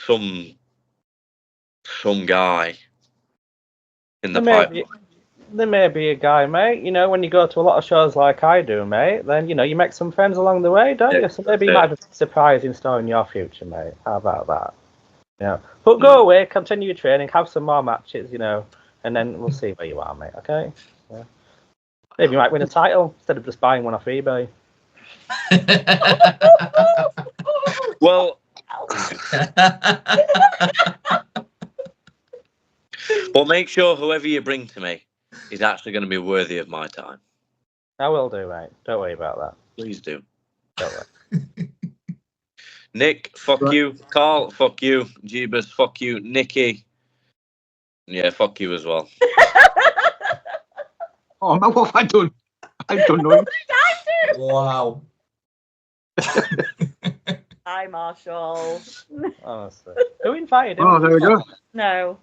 F: some guy in the pipeline?
D: There may be a guy, mate. You know, when you go to a lot of shows like I do, mate, then, you know, you make some friends along the way, don't you? So maybe you might have a surprise in store in your future, mate. How about that? Yeah. But go away, continue your training, have some more matches, you know, and then we'll see where you are, mate, okay? Yeah. Maybe you might win a title instead of just buying one off eBay.
F: Well, but make sure whoever you bring to me is actually going to be worthy of my time.
D: I will do, mate. Don't worry about that.
F: Please do.
D: Don't worry.
F: Nick, fuck you. Carl, fuck you. Jebus, fuck you. Nikki, yeah, fuck you as well.
B: Oh man, what have I done? I've done nothing.
E: Wow.
C: Hi, Marshall.
D: Honestly. Who invited him?
B: Oh, there we go.
C: No.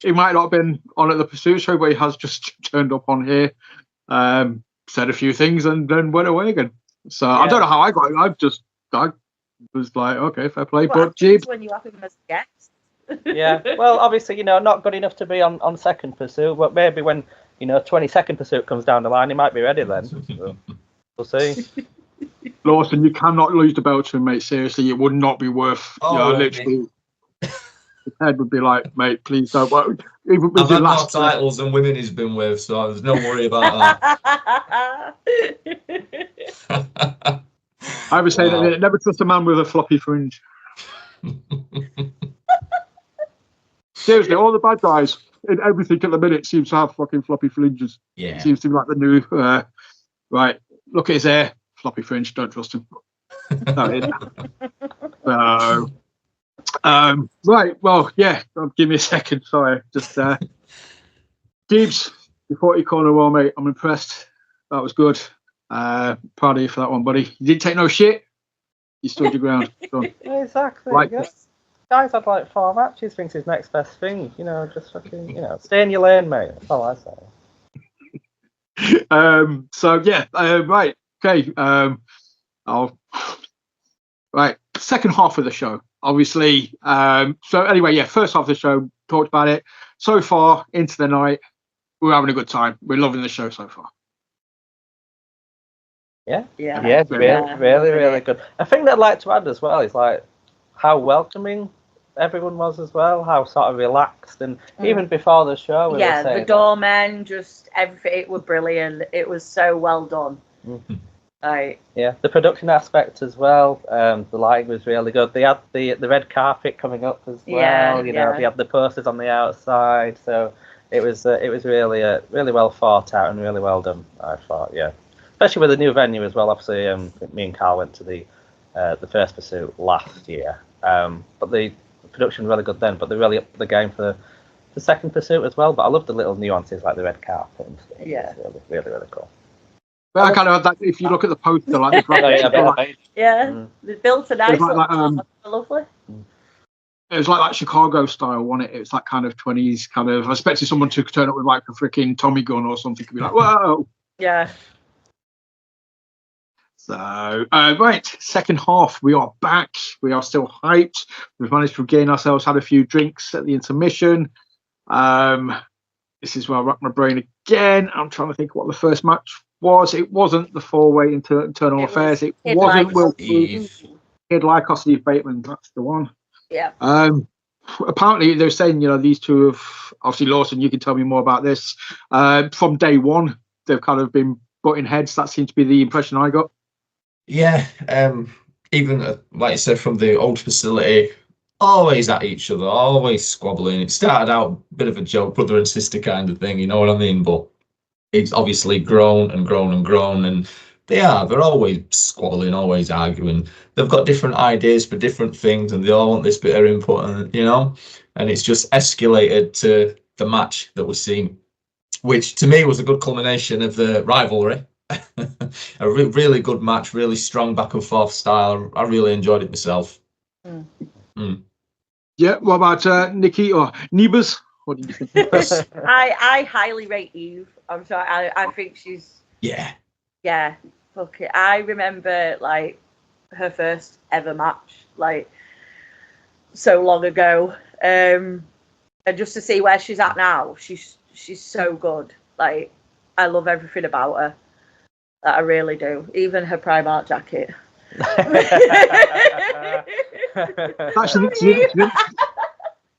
B: He might not have been on at the Pursuit show, but he has just turned up on here, said a few things, and then went away again. So I don't know how I got it. I was like, okay, fair play.
C: What
B: But Jeeves,
C: when you have him as a guest?
D: Yeah. Well, obviously, you know, not good enough to be on second pursuit, but maybe when, you know, 22nd pursuit comes down the line, he might be ready then. So, we'll see.
B: Lawson, you cannot lose the belt to him, mate. Seriously, it would not be worth. Literally, his head would be like, mate, please don't. Well, even with
E: I've had more titles than women he's been with, so there's no worry about that.
B: I would say that never trust a man with a floppy fringe. Seriously, all the bad guys in everything at the minute seems to have fucking floppy fringes.
E: Yeah.
B: It seems to be like the new right. Look at his hair, floppy fringe. Don't trust him. Right. Well, yeah. Give me a second. Sorry. Just Gibbs, you fought your corner well, mate. I'm impressed. That was good. Proud of you for that one, buddy. You didn't take no shit. You stood your ground.
D: Yeah, exactly.
B: Like
D: yeah. Guy's had like 4 matches, thinks his next best thing. Just fucking, stay in your lane, mate. That's all I say.
B: So yeah, right. Okay. Right. Second half of the show, obviously. So anyway, yeah, first half of the show, talked about it. So far into the night, we're having a good time. We're loving the show so far.
D: Yeah,
C: Yeah.
D: really good. A thing that I'd like to add as well is like how welcoming everyone was as well, how sort of relaxed, and even before the show.
C: Yeah, the doormen, just everything. It was brilliant. It was so well done.
D: Mm-hmm.
C: Right.
D: Yeah, the production aspect as well. The lighting was really good. They had the red carpet coming up as well. They had the posters on the outside, so it was really really well thought out and really well done. I thought, yeah, especially with the new venue as well. Obviously, me and Carl went to the First Pursuit last year, but the production was really good then. But they really upped the game for the Second Pursuit as well. But I love the little nuances like the red carpet and stuff.
C: Yeah,
D: it's really cool.
B: But I kind of had that. If you look at the poster, like
C: they built a nice lovely.
B: It was like that Chicago style, wasn't it? It was that kind of 20s kind of. I expected someone to turn up with like a freaking Tommy gun or something and be like, "Whoa!"
C: Yeah.
B: So right, second half, we are back. We are still hyped. We've managed to regain ourselves. Had a few drinks at the intermission. This is where I rack my brain again. I'm trying to think what the first match was. It wasn't the 4-way internal affairs. It wasn't Will Kid Lycos, Steve Bateman. That's the one.
C: Yeah.
B: Apparently they're saying, these two have obviously Lawson. You can tell me more about this. From day one, they've kind of been butting heads. That seems to be the impression I got.
E: Yeah. Even like I said, from the old facility, always at each other, always squabbling. It started out a bit of a joke, brother and sister kind of thing. You know what I mean? But it's obviously grown and grown and grown, and they're always squabbling, always arguing. They've got different ideas for different things, and they all want this bit of input, and it's just escalated to the match that we're seeing, which to me was a good culmination of the rivalry. A really good match, really strong back and forth style. I really enjoyed it myself.
B: Yeah, what about Nicki or Nebus? What did you think?
C: I highly rate Eve. I'm sorry. I think she's. Yeah. Fuck it. I remember like her first ever match, like so long ago, and just to see where she's at now, she's so good. Like I love everything about her. That I really do. Even her Primark jacket.
B: Actually, she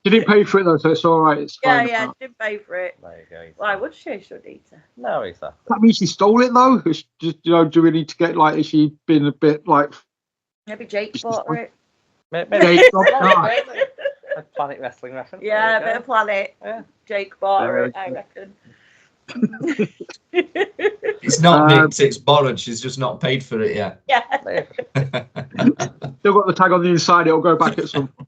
B: didn't pay for it though, so it's all right. It's fine.
C: Yeah, she didn't pay for it.
D: There you go.
C: Why would she? Should eat her.
D: No, exactly.
B: That means she stole it though. It's just, do we need to get like? Has she been a bit like?
C: Maybe Jake bought her it.
D: Maybe. Planet Wrestling reference.
C: Yeah, a bit of Planet.
D: Yeah.
C: Jake bought her it, I reckon.
E: It's not nicked, it's borrowed. She's just not paid for it yet.
C: Yeah.
B: Still got the tag on the inside. It'll go back at some point.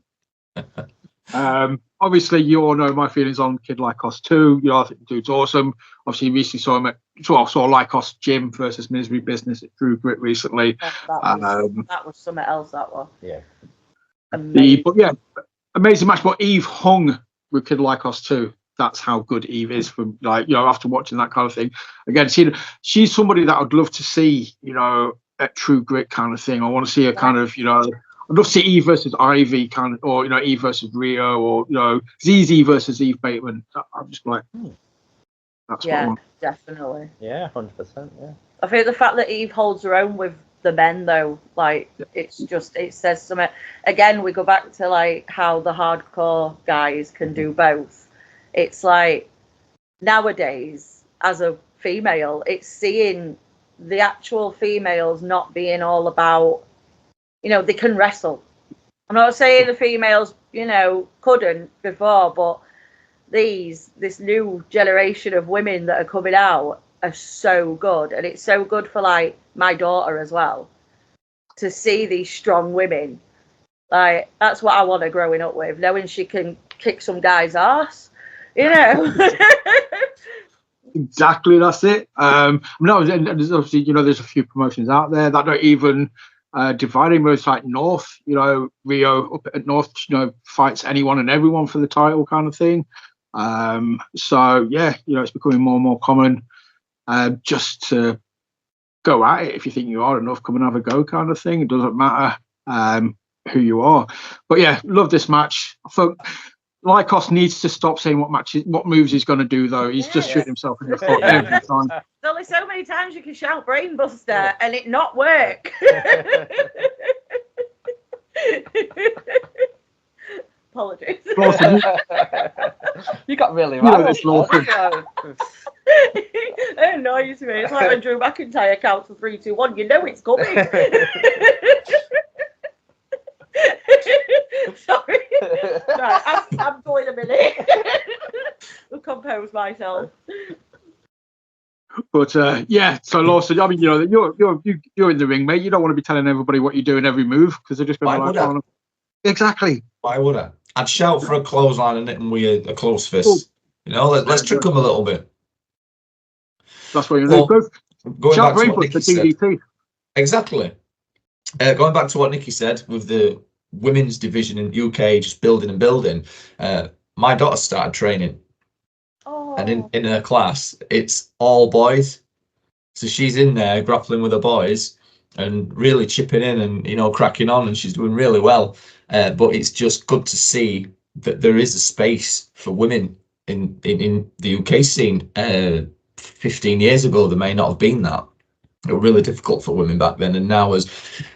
B: Obviously, you all know my feelings on Kid Lycos 2. I think the dude's awesome. Obviously, you recently saw him saw Lycos Jim versus Misery Business at Drew Grit recently.
C: That was something else. That was.
D: Yeah.
C: Amazing.
B: Amazing match. But Eve hung with Kid Lycos 2. That's how good Eve is. From after watching that kind of thing again, she's somebody that I'd love to see. At True Grit kind of thing. I want to see her kind of. I'd love to see Eve versus Ivy kind of, or Eve versus Rio, or ZZ versus Eve Bateman. I'm just like, that's what I want.
C: Definitely.
D: Yeah, 100%. Yeah.
C: I think the fact that Eve holds her own with the men, though, like it says something. Again, we go back to like how the hardcore guys can do both. It's like nowadays, as a female, it's seeing the actual females not being all about, they can wrestle. I'm not saying the females, couldn't before, but this new generation of women that are coming out are so good. And it's so good for like my daughter as well, to see these strong women. Like, that's what I want her growing up with, knowing she can kick some guy's ass.
B: Exactly, that's it. No, and there's obviously, there's a few promotions out there that don't even dividing where it's like North, Rio up at North, fights anyone and everyone for the title kind of thing. So yeah, it's becoming more and more common just to go at it. If you think you are enough, come and have a go kind of thing. It doesn't matter who you are. But yeah, love this match. I thought Lycos needs to stop saying what moves he's going to do, though. He's just shooting himself in the foot every time.
C: There's only so many times you can shout Brainbuster and it not work. Apologies.
D: You got really right.
C: It annoys me. It's like when Drew McIntyre counts to 3, 2, 1. You know it's coming. Sorry. Right, I'm going a minute. I'll compose myself.
B: But yeah, so Lawson, I mean, you're in the ring, mate. You don't want to be telling everybody what you do in every move because they're just going to like, exactly.
E: Why would I? I'd shout for a clothesline and hit them with a close fist. Let's trick them a little bit.
B: That's what you're going to do.
E: Going
B: Shout
E: back to what
B: Brainbuster,
E: Nicki said.
B: DDT.
E: Exactly. Going back to what Nicki said with the women's division in UK just building and building. My daughter started training, and in her class it's all boys, so she's in there grappling with the boys and really chipping in and cracking on, and she's doing really well. But it's just good to see that there is a space for women in the UK scene. 15 years ago there may not have been that. It was really difficult for women back then, and now as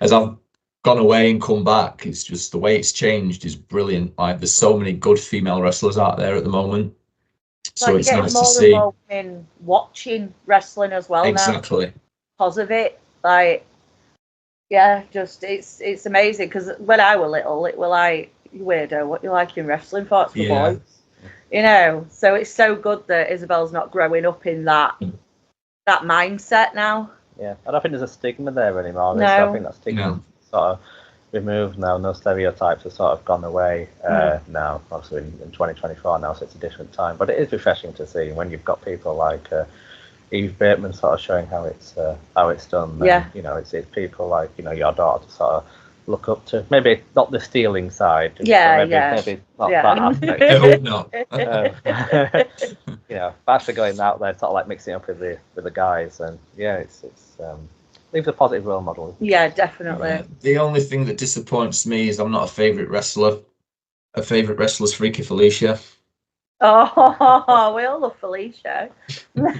E: I've gone away and come back, it's just the way it's changed is brilliant. Like, there's so many good female wrestlers out there at the moment, so it's nice to see.
C: More in watching wrestling as well
E: exactly
C: now because of it. Like, yeah, just it's amazing because when I were little, it were like, you weirdo, what you like in wrestling for? It's for boys, So it's so good that Isabel's not growing up in that mindset now.
D: Yeah, I don't think there's a stigma there anymore.
C: No.
D: I think that stigma sort of removed now. No stereotypes have sort of gone away now. Obviously in 2024 now, so it's a different time. But it is refreshing to see when you've got people like Eve Bateman sort of showing how it's done.
C: Yeah.
D: And, it's people like your daughter to sort of look up to. Maybe not the stealing side. Maybe not that aspect.
E: I hope not.
D: But actually going out there, sort of like mixing it up with the guys, and it's leaves a positive role model.
C: Yeah, definitely.
E: Yeah. The only thing that disappoints me is I'm not a favourite wrestler. A favourite wrestler's Freaky Felicia.
C: Oh, we all love Felicia.
B: You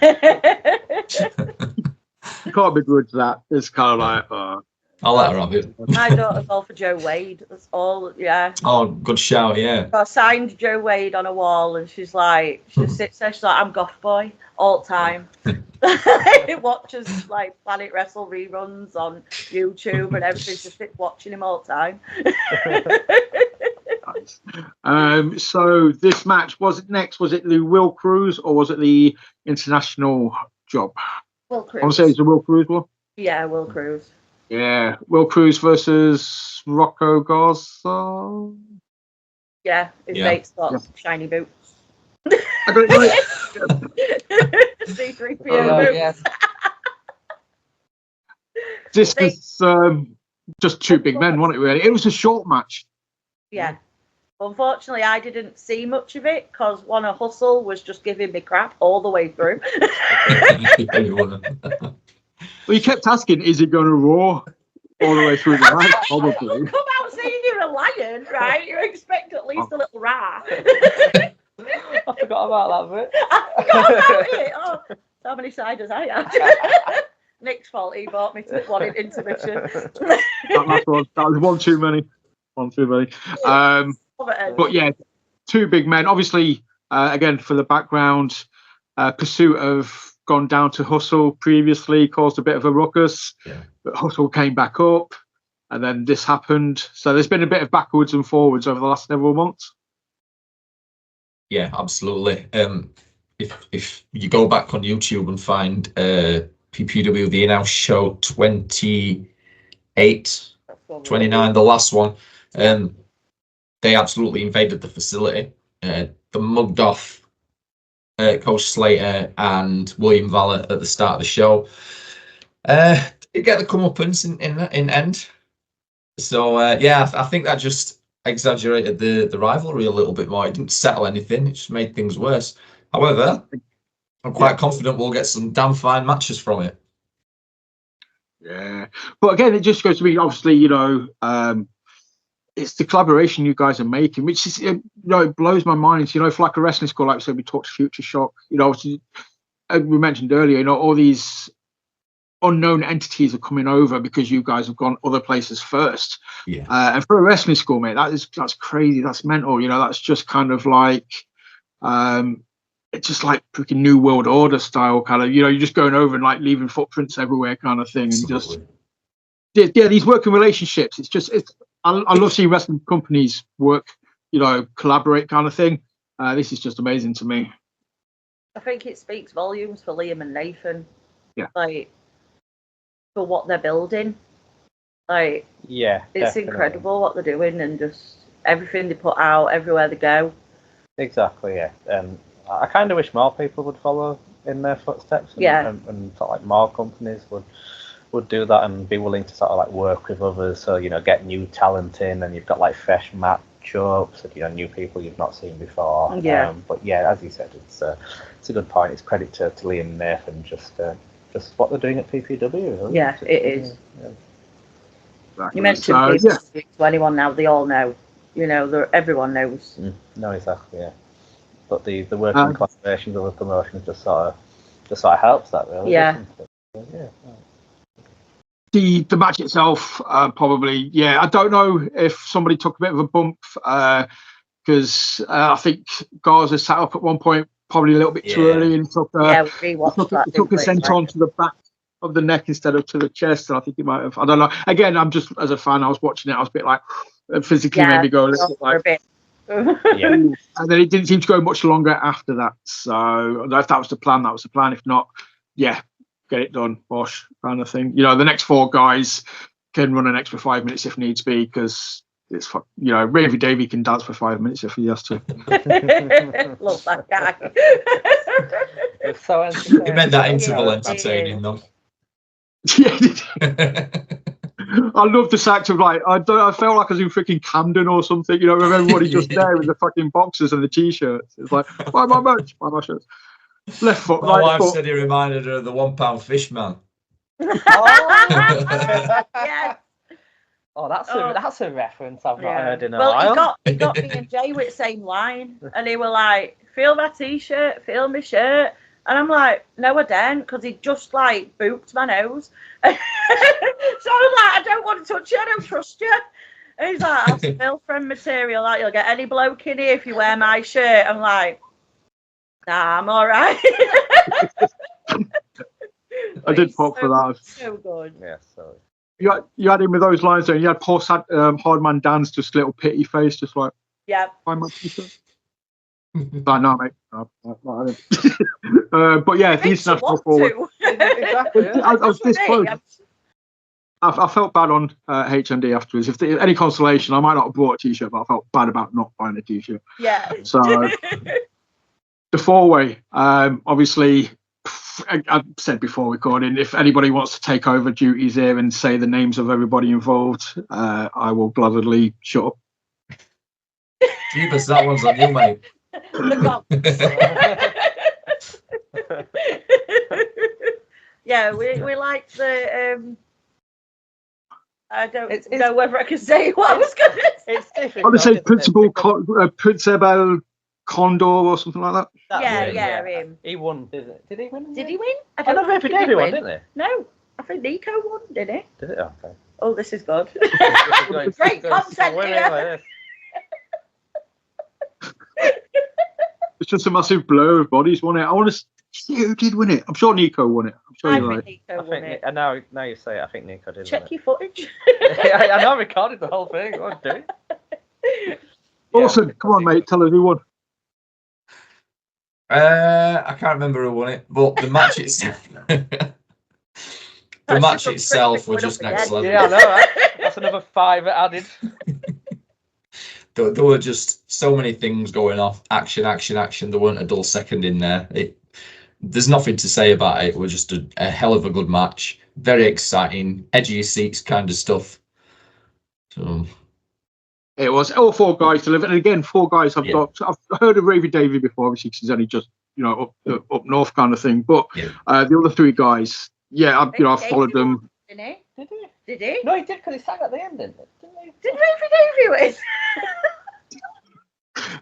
B: can't begrudge that. It's kind of like,
E: I'll let her have it.
C: My daughter's all for Joe Wade. That's all, yeah.
E: Oh, good shout, yeah.
C: I signed Joe Wade on a wall, and she's like, she sits there, she's like, I'm Goth Boy all the time. Watches like Planet Wrestle reruns on YouTube and everything. Just watching him all the time.
B: Nice. So this match, was it the Will Cruz or was it the international job?
C: Will Cruz.
B: I want to say it's the Will Cruz one.
C: Yeah, Will Cruz.
B: Yeah, Will Cruz versus Rocco Garza.
C: Yeah, his mate's got shiny boots.
B: I don't know.
C: C3PO boots.
D: Yes.
B: This is just two big men, wasn't it? Really, it was a short match.
C: Yeah. Unfortunately, I didn't see much of it because Hustle was just giving me crap all the way through.
B: Well, you kept asking, is it going to roar all the way through the match? Probably.
C: Come out saying you're a lion, right? You expect at least a little roar.
D: I forgot about that bit.
C: I forgot about it. Oh, how many ciders I had. Nick's fault. He bought me one in intermission.
B: That was one too many. One too many. But yeah, two big men. Obviously, again, for the background, Pursuit have gone down to Hustle previously, caused a bit of a ruckus, but Hustle came back up, and then this happened. So there's been a bit of backwards and forwards over the last several months.
E: Yeah, absolutely. If you go back on YouTube and find PPW, the in-house show 28, 29, the last one, they absolutely invaded the facility. The mugged off Coach Slater and William Vallett at the start of the show. Did get the comeuppance in end. So yeah, I think that just exaggerated the rivalry a little bit more. It didn't settle anything. It just made things worse. However, I'm quite confident we'll get some damn fine matches from it.
B: Yeah, but again, it just goes to me. Obviously, it's the collaboration you guys are making, which is, it blows my mind. For like a wrestling school, like I said, we talked Future Shock. We mentioned earlier, all these unknown entities are coming over because you guys have gone other places first.
E: Yeah.
B: And for a wrestling school, mate, that's crazy. That's mental. That's just kind of like, it's just like freaking New World Order style kind of. You're just going over and like leaving footprints everywhere, kind of thing.
E: Absolutely.
B: And just these working relationships. I love seeing wrestling companies work, collaborate, kind of thing. This is just amazing to me.
C: I think it speaks volumes for Liam and Nathan.
B: Yeah.
C: Like, for what they're building. Like,
D: yeah,
C: it's
D: definitely.
C: Incredible what they're doing, and just everything they put out, everywhere they go.
D: Exactly, yeah. I kind of wish more people would follow in their footsteps, and sort of like more companies would do that and be willing to sort of like work with others. So get new talent in, and you've got like fresh matchups, and new people you've not seen before.
C: Yeah.
D: But yeah, as you said, it's a good point. It's credit to Liam and Nathan, just what they're doing at PPW. Really.
C: Yeah, it is.
D: Yeah.
C: You mentioned PPW to anyone now, they all know. Everyone knows.
D: No, exactly, yeah. But the working collaborations of the promotions just sort of helps that, really.
C: Yeah.
D: Yeah.
B: The match itself, probably, yeah. I don't know if somebody took a bit of a bump because I think Garza sat up at one point probably a little bit too early and took a senton to the back of the neck instead of to the chest. And I think he might have. I don't know. Again, I'm just as a fan. I was watching it. I was a bit like physically made me go a little bit like.
C: Yeah.
B: And then it didn't seem to go much longer after that. So if that was the plan, that was the plan. If not, yeah, get it done, bosh, kind of thing. The next 4 guys can run an extra 5 minutes if needs be, because it's Ravy Davey can dance for 5 minutes if he has to.
C: Love that guy.
D: It's so entertaining.
E: It made that interval entertaining, though.
B: Yeah. I love the fact of like I felt like I was in freaking Camden or something, with everybody just there with the fucking boxers and the t-shirts. It's like, buy my merch, buy my shirts. Left foot,
E: My
B: right
E: wife
B: foot.
E: said he reminded her of the £1 fish man.
C: Yeah.
D: Oh, that's a reference I've not heard in a while.
C: Well, he got me and Jay with the same line, and he were like, "Feel my t-shirt, feel my shirt," and I'm like, "No, I don't," because he just like booped my nose. So I'm like, "I don't want to touch you. I don't trust you." And he's like, "I'll spill friend material. Like, you'll get any bloke in here if you wear my shirt." I'm like, "Nah, I'm all right."
B: I did pop for that.
C: So good.
D: Yeah, so.
B: You had him with those lines there, and you had poor Hardman Dan's just little pity face, just like,
C: yeah.
B: Buy my t-shirt. Like, no, mate. But yeah, these national forward.
D: Exactly.
B: I was this close. I felt bad on HMD afterwards. If any consolation, I might not have bought a t-shirt, but I felt bad about not buying a t-shirt.
C: Yeah.
B: So the 4-way, obviously. I said before recording, if anybody wants to take over duties here and say the names of everybody involved, I will gladly shut up.
E: Jebus, that one's on you, mate.
C: Yeah, we like the. I don't know whether I can say what I was going to say.
D: It's difficult.
B: I want to say Principal Condor or something like that.
C: Yeah, him.
D: He won, did he win?
C: Did he win?
D: I don't know if he did. He won, didn't he?
C: No, I think Nico won, didn't he?
D: Did it? Okay.
C: Oh, this is good. Great content here.
B: It's just a massive blur of bodies, wasn't it? I want to see who did win it. I'm sure Nico won it. I'm sure you're right.
C: Nico won it.
D: And now you say it, I think Nico did.
C: Check your footage.
D: I know I recorded the whole thing. What do?
B: Awesome. Come on, mate. Tell us who won.
E: I can't remember who won it, but the match itself, was just next level.
D: Yeah, I know. Right? That's another 5 added.
E: There were just so many things going off. Action. There weren't a dull second in there. There's nothing to say about it. It was just a hell of a good match. Very exciting, edge of your seats kind of stuff. So
B: it was all 4 guys delivered. And again, 4 guys I've heard of Ravy Davy before, obviously, because he's only just, up north kind of thing. But the other 3 guys, I've followed them.
C: Did he?
D: No, he did, because he sang at the end, didn't he?
C: Did Ravy Davy win?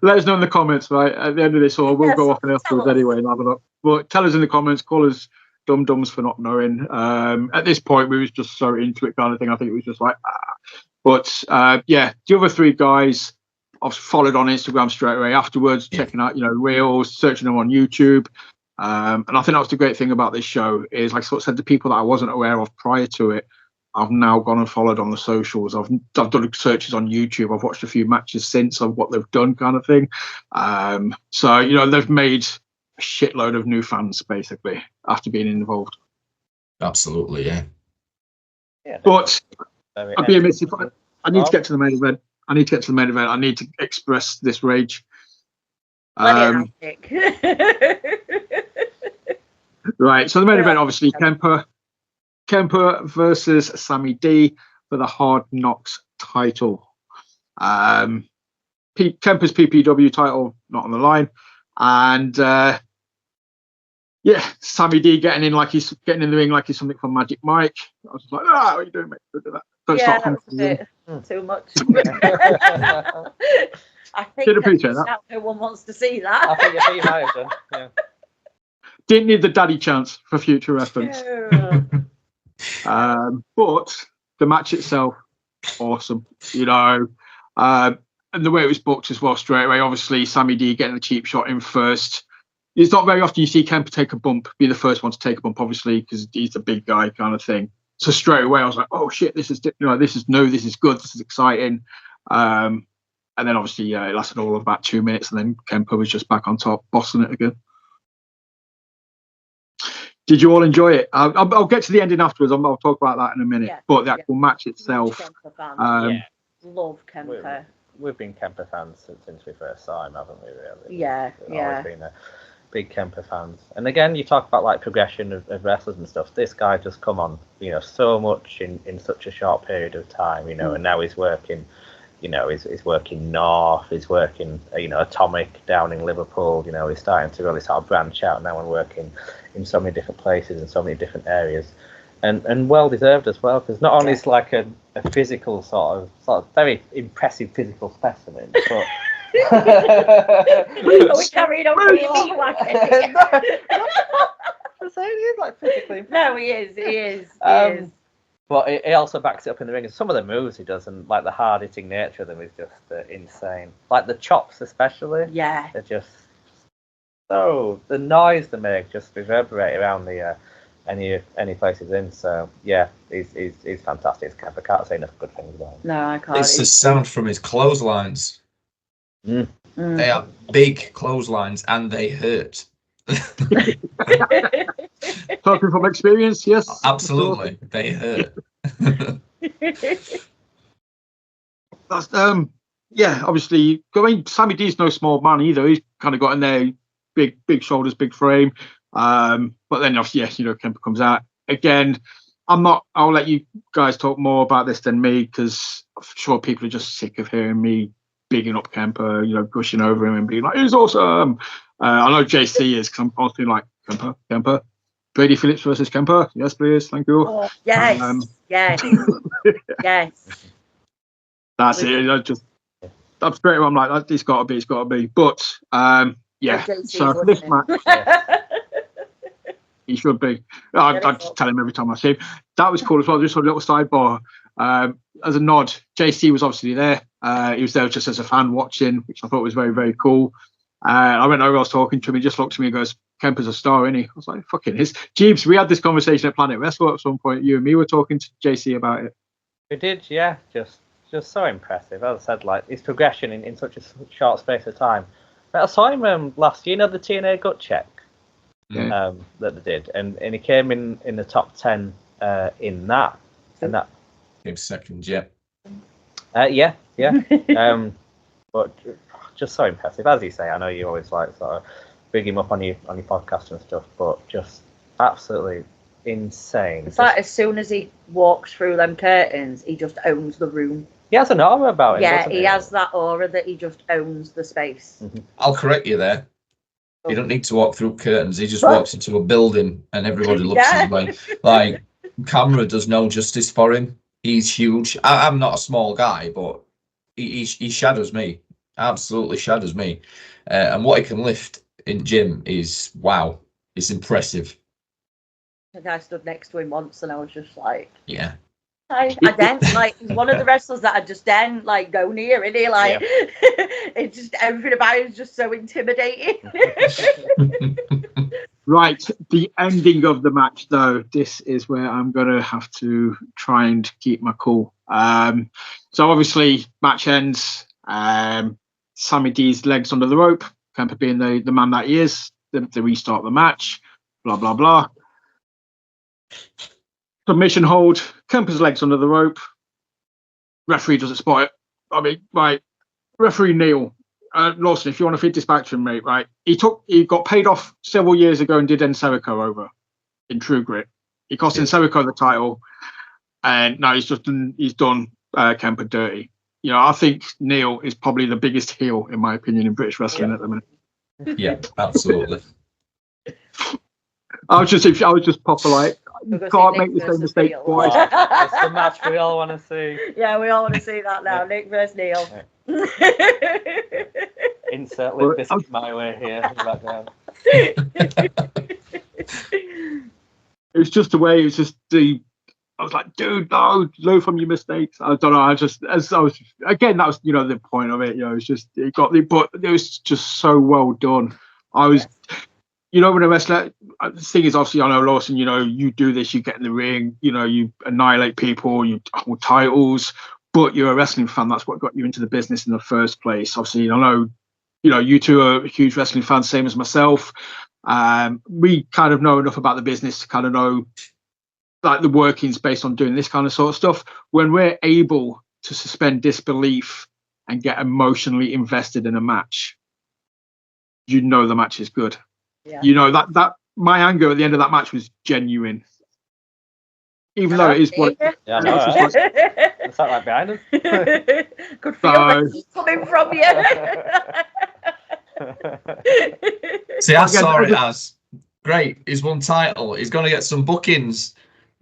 B: Let us know in the comments, right? At the end of this, or we'll go off and afterwards anyway and have a look. But tell us in the comments, call us dum-dums for not knowing. At this point, we was just so into it kind of thing. I think it was just like, But the other 3 guys I've followed on Instagram straight away afterwards, checking out, reels, searching them on YouTube. And I think that was the great thing about this show is, like I sort of said, the people that I wasn't aware of prior to it, I've now gone and followed on the socials. I've done searches on YouTube. I've watched a few matches since of what they've done kind of thing. So, they've made a shitload of new fans basically after being involved.
E: Absolutely, yeah.
B: But I'd be amiss if I need to get to the main event. I need to express this rage. Right. So the main event, obviously, Kemper versus Sammy D for the Hard Knocks title. Kemper's PPW title not on the line, and Sammy D getting in the ring like he's something from Magic Mike. I was just like, what are you doing, mate? Don't do that. Don't stop
C: that was a bit too much. I think
B: Did appreciate that.
C: No one wants to see that.
D: I think you might have done. Yeah.
B: Didn't need the daddy chance for future reference. But the match itself, awesome. And the way it was booked as well, straight away. Obviously, Sammy D getting a cheap shot in first. It's not very often you see Kemper take a bump, be the first one to take a bump, obviously, because he's the big guy kind of thing. So straight away, I was like, "Oh shit, this is this is new, this is good, this is exciting." And then obviously, it lasted all of about 2 minutes, and then Kemper was just back on top, bossing it again. Did you all enjoy it? I'll get to the ending afterwards. I'll talk about that in a minute. But the actual match itself,
C: love Kemper.
D: We've been Kemper fans since we first saw him, haven't we? Really?
C: We've
D: always been a big Kemper fans. And again, you talk about like progression of wrestlers and stuff. This guy just come on, so much in such a short period of time, and now he's working. He's working North, he's working, Atomic down in Liverpool. He's starting to really sort of branch out now and working in so many different places and so many different areas, and well deserved as well, because not only is like a physical sort of very impressive physical specimen, but
C: Are we carrying on with
D: he's like physically impressive.
C: No, he is.
D: But it also backs it up in the ring. And some of the moves he does, and like the hard-hitting nature of them, is just insane. Like the chops, especially.
C: Yeah.
D: They're just so the noise they make just reverberate around the any place he's in. So yeah, he's fantastic. I can't say enough good things about him.
C: No, I can't.
E: It's the sound from his clotheslines. They are big clotheslines, and they hurt.
B: Talking from experience, yes.
E: Absolutely, they hurt.
B: That's obviously. I mean, Sammy D's no small man either. He's kind of got in there, big shoulders, big frame. But then obviously, Kemper comes out again. I'll let you guys talk more about this than me, because I'm sure people are just sick of hearing me bigging up Kemper, gushing over him and being like, he's awesome. I know JC is, because I'm constantly like, Kemper. Brady Phillips versus Kemper. Yes, please. Thank you.
C: Oh, yes. Yes.
B: That's it. That's great. I'm like, it's got to be. But, so for this match, he should be. I just tell him every time I see him. That was cool as well. Just a little sidebar. As a nod, JC was obviously there. He was there just as a fan watching, which I thought was very, very cool. I went over, I was talking to him, he just looked at me and goes, Kemper's a star, isn't he? I was like, fucking his. Jeeves, we had this conversation at Planet Wrestling at some point. You and me were talking to JC about it.
D: We did, yeah. Just so impressive. As I said, like his progression in such a short space of time. But I saw him last year, the TNA gut check that they did, and he came in the top 10 in that. And that
E: came second, yeah.
D: Yeah. but just so impressive. As you say, I know you always like sort of big him up on your podcast and stuff, but just absolutely insane.
C: It's like as soon as he walks through them curtains, he just owns the room.
D: He has an aura about him.
C: Yeah,
D: doesn't
C: he has that aura that he just owns the space.
E: I'll correct you there. He don't need to walk through curtains. He just walks into a building and everybody looks his way. Like, camera does no justice for him. He's huge. I'm not a small guy, but he shadows me. Absolutely shadows me. And what he can lift in gym is, wow. It's impressive.
C: The guy stood next to him once and I was just like...
E: Yeah.
C: I daren't, like, he's one of the wrestlers that I just daren't, like, go near, isn't he? Like, it's just, everything about him is just so intimidating.
B: Right, the ending of the match, though, this is where I'm going to have to try and keep my cool. So, obviously, match ends. Sammy D's legs under the rope. Kemper being the man that he is. They restart the match. Blah, blah, blah. Submission hold. Kemper's legs under the rope. Referee doesn't spot it. I mean, right. Referee Neil. Lawson, if you want to feed this back to him, mate, right? He got paid off several years ago and did Enserico over in True Grit. He cost Enserico the title, and now he's done Kemper dirty. You know, I think Neil is probably the biggest heel, in my opinion, in British wrestling at the minute.
E: Yeah, absolutely.
B: I was just proper like, you can't make the same mistake twice.
D: It's the match we all want to see.
C: Yeah, we all want to see that now. Nick versus Neil.
D: Insert lip biscuit my way here.
B: It was just the way. It was just I was like, dude, no, learn from your mistakes. I don't know. Again, that was the point of it. It's just but it was just so well done. I was. When a wrestler, the thing is, obviously, I know, Lawson, you do this, you get in the ring, you annihilate people, you hold titles, but you're a wrestling fan. That's what got you into the business in the first place. Obviously, I know, you two are huge wrestling fans, same as myself. We kind of know enough about the business to kind of know, like, the workings based on doing this kind of sort of stuff. When we're able to suspend disbelief and get emotionally invested in a match, the match is good. Yeah. That my anger at the end of that match was genuine, even though it is what.
D: Yeah, no, it's not like behind us.
C: Could feel it coming from you.
E: See, I saw it as great. He's won title. He's going to get some bookings.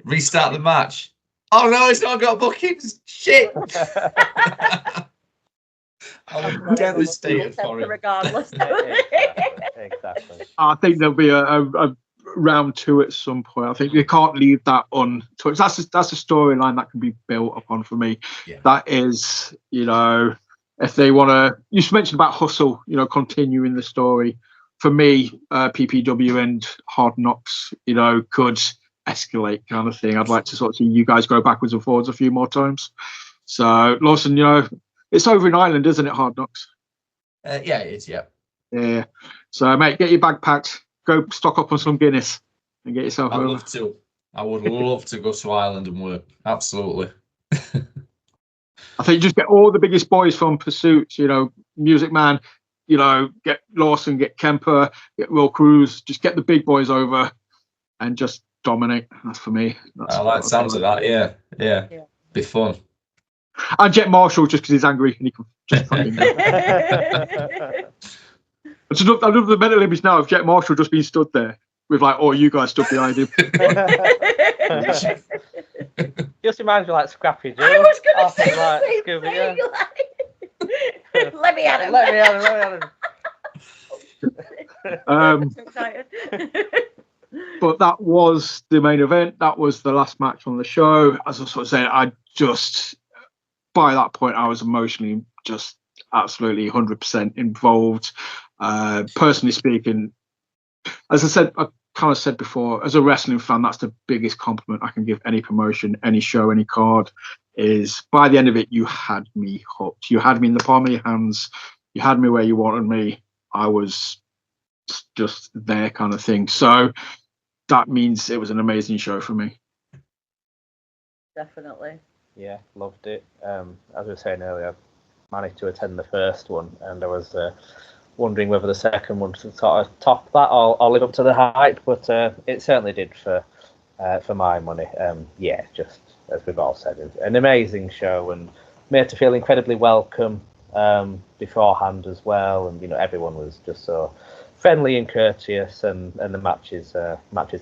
E: Restart the match. Oh no, he's not got bookings. Shit. I'm devastated for him.
C: Regardless.
D: Exactly.
B: I think there'll be a round 2 at some point. I think you can't leave that untouched. That's a storyline that can be built upon for me.
E: Yeah.
B: That is, if they want to. You mentioned about hustle, continuing the story. For me, PPW and Hard Knocks, could escalate kind of thing. I'd like to sort of see you guys go backwards and forwards a few more times. So, Lawson, it's over in Ireland, isn't it, Hard Knocks?
E: Yeah, it is, yeah.
B: Yeah. So, mate, get your bag packed. Go stock up on some Guinness and get yourself over.
E: I would love to go to Ireland and work. Absolutely.
B: I think just get all the biggest boys from Pursuits, Music Man, get Lawson, get Kemper, get Will Cruz. Just get the big boys over and just dominate. That's for me.
E: I like the sounds of that, yeah. Be fun.
B: And Jet Marshall, just because he's angry and he can just fucking I love the mental image now of Jet Marshall just being stood there with like all you guys stood behind him.
D: Just reminds me like Scrappy Joe.
C: I was going to say
D: like,
C: the same thing. Like, let me at him.
D: Let me at him.
C: So excited.
B: But that was the main event. That was the last match on the show. As I sort of said, by that point, I was emotionally just absolutely 100% involved. Personally speaking, as I kind of said before, as a wrestling fan, that's the biggest compliment I can give any promotion, any show, any card, is by the end of it, you had me hooked. You had me in the palm of your hands. You had me where you wanted me. I was just there kind of thing. So that means it was an amazing show for me.
C: Definitely.
D: Yeah, loved it. As we were saying earlier, managed to attend the first one, and I was wondering whether the second one would sort of top that or live up to the hype, but it certainly did for my money. Yeah, just as we've all said, an amazing show and made to feel incredibly welcome beforehand as well, and everyone was just so friendly and courteous, and the matches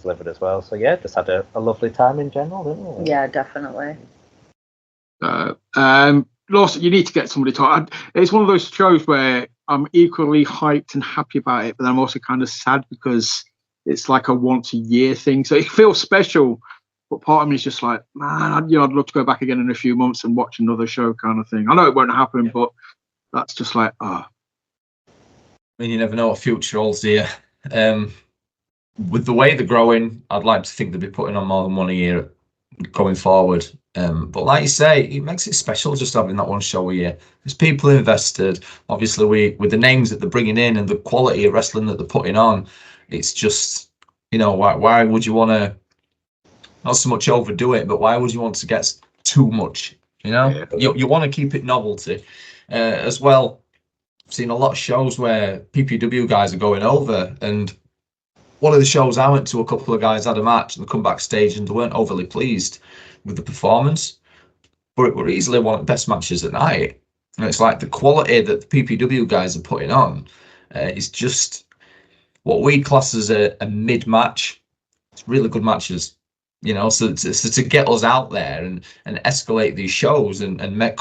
D: delivered as well. So yeah, just had a lovely time in general, didn't we?
C: Yeah, definitely.
B: Lawson, you need to get somebody to. It's one of those shows where I'm equally hyped and happy about it, but I'm also kind of sad because it's like a once a year thing. So it feels special, but part of me is just like, man, I'd love to go back again in a few months and watch another show, kind of thing. I know it won't happen, but that's just like, I
E: mean, you never know what future holds here. With the way they're growing, I'd like to think they'll be putting on more than one a year going forward. But like you say, it makes it special just having that one show a year. There's people invested. Obviously, with the names that they're bringing in and the quality of wrestling that they're putting on, it's just, why would you want to, not so much overdo it, but why would you want to get too much?
B: Yeah.
E: You want to keep it novelty. As well, I've seen a lot of shows where PPW guys are going over, and one of the shows I went to, a couple of guys had a match and they come backstage and they weren't overly pleased with the performance, but it were easily one of the best matches at night. And it's like the quality that the PPW guys are putting on is just what we class as a mid-match. It's really good matches, so to get us out there and escalate these shows and make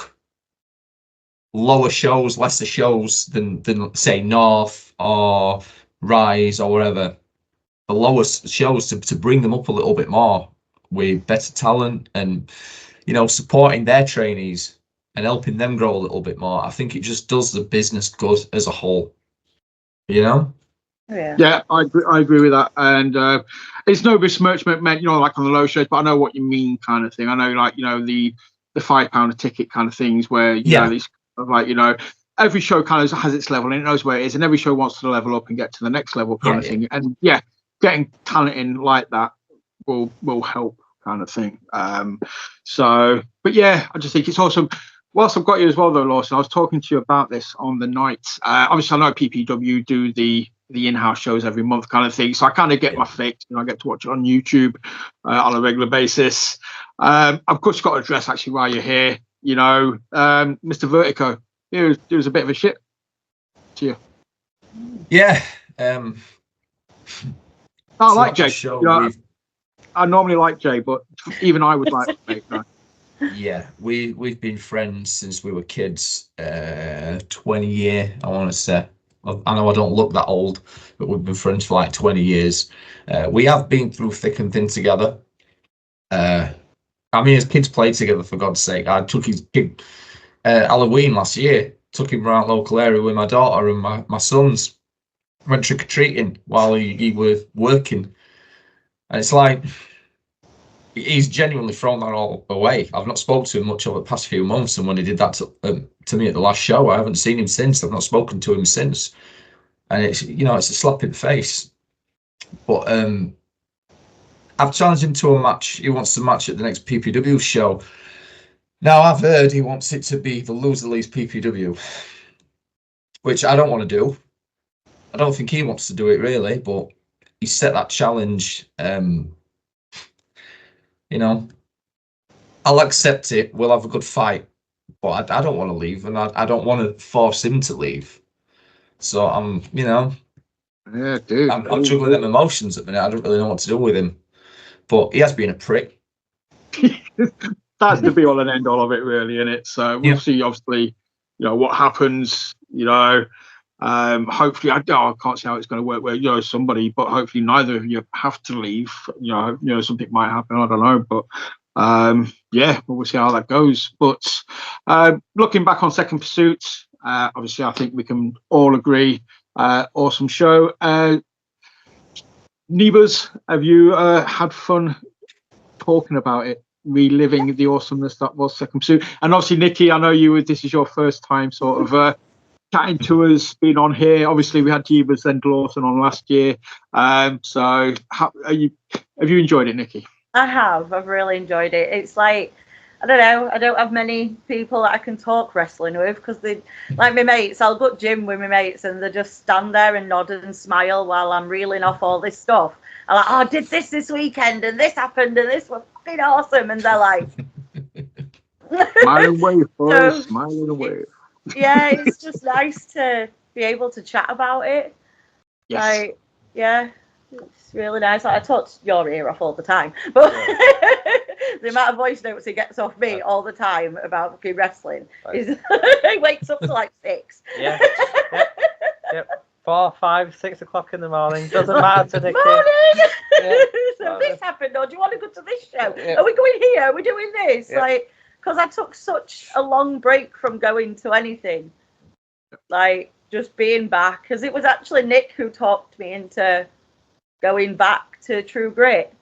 E: lower shows, lesser shows than say North or Rise or whatever, the lowest shows to bring them up a little bit more with better talent and supporting their trainees and helping them grow a little bit more. I think it just does the business good as a whole.
B: Yeah, I agree with that, and it's no besmirchment meant, like on the low shows, but I know what you mean, kind of thing. I know, like the £5 a ticket kind of things where these every show kind of has its level and it knows where it is, and every show wants to level up and get to the next level kind of thing. And getting talent in like that will help, kind of thing. But yeah, I just think it's awesome. Whilst I've got you as well, though, Lawson, I was talking to you about this on the nights. Obviously, I know PPW do the in-house shows every month, kind of thing. So I kind of get my fix. I get to watch it on YouTube on a regular basis. Of course, you've got to address actually while you're here. Mr. Vertigo, it was a bit of a shit to you.
E: Yeah.
B: I like Jay. I normally like Jay, but even I would like Jay. No.
E: Yeah, we've been friends since we were kids. 20 year, I want to say. I know I don't look that old, but we've been friends for like 20 years. We have been through thick and thin together. As kids played together, for God's sake. I took his kid Halloween last year, took him around local area with my daughter and my sons. Went trick-or-treating while he was working. And it's like, he's genuinely thrown that all away. I've not spoken to him much over the past few months, and when he did that to me at the last show, I haven't seen him since. I've not spoken to him since, and it's it's a slap in the face. But I've challenged him to a match. He wants to match at the next PPW show. Now I've heard he wants it to be the loser leaves PPW, which I don't want to do. I don't think he wants to do it really, but he set that challenge. I'll accept it. We'll have a good fight, but I don't want to leave, and I don't want to force him to leave. So I'm juggling them emotions at the minute. I don't really know what to do with him, but he has been a prick.
B: That's the be all and end all of it, really, isn't it? So we'll see, obviously, what happens. Hopefully, I can't see how it's going to work with somebody, but hopefully neither of you have to leave. Something might happen. I don't know, but we'll see how that goes. But looking back on Second Pursuit, obviously, I think we can all agree, awesome show. Nebus, have you had fun talking about it, reliving the awesomeness that was Second Pursuit? And obviously, Nicki, I know this is your first time sort of chatting to us, being on here. Obviously, we had Jebus and LAWSON on last year. So have you enjoyed it, Nicki?
C: I have. I've really enjoyed it. It's like, I don't know. I don't have many people that I can talk wrestling with because they, like my mates, I'll go to gym with my mates and they just stand there and nod and smile while I'm reeling off all this stuff. I'm like, oh, I did this weekend and this happened and this was fucking awesome. And they're like,
B: smile and wave, boys.
C: So,
B: Smile and wave.
C: Yeah, it's just nice to be able to chat about it.
B: Yes.
C: Like, yeah, it's really nice. Like, I talk your ear off all the time, but the amount of voice notes he gets off me all the time about fucking wrestling is he wakes up to like 6.
D: Yeah. Yep. 4, 5, 6 o'clock in the morning. Doesn't matter to Nicki.
C: Morning.
D: Yeah.
C: So this happened. Or do you want to go to this show?
D: Yeah.
C: Are we going here? Are we doing this?
D: Yeah.
C: Like, because I took such a long break from going to anything. Like, just being back. Because it was actually Nick who talked me into going back to True Grit.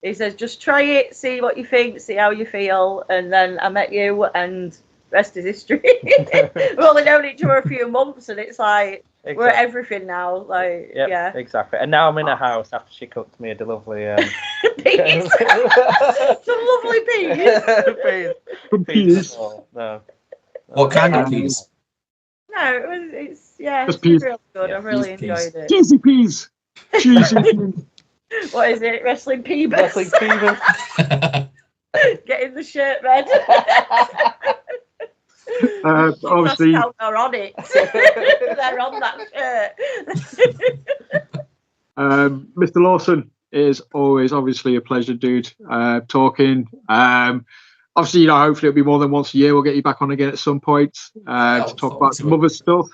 C: He says, just try it, see what you think, see how you feel. And then I met you, and rest is history. We've only known each other a few months, and it's like, we're at everything now. Like,
D: Yep,
C: yeah.
D: Exactly. And now I'm in a house after she cooked me a lovely
C: Peas. Some lovely peas.
B: Peas.
D: No.
E: What kind of peas?
C: No, it's
B: Just
C: it's
B: peas.
C: really good.
D: Yeah,
C: I really
E: peas.
C: enjoyed it.
B: Cheesy peas. Cheesy peas.
C: What is it? Wrestling Peebus.
D: Wrestling Jebus.
C: Getting the shirt red.
B: Obviously,
C: They're on it. They're on that shirt.
B: Mr. Lawson is always obviously a pleasure, dude. Talking. Obviously, you know, hopefully it'll be more than once a year. We'll get you back on again at some point to talk about some other stuff.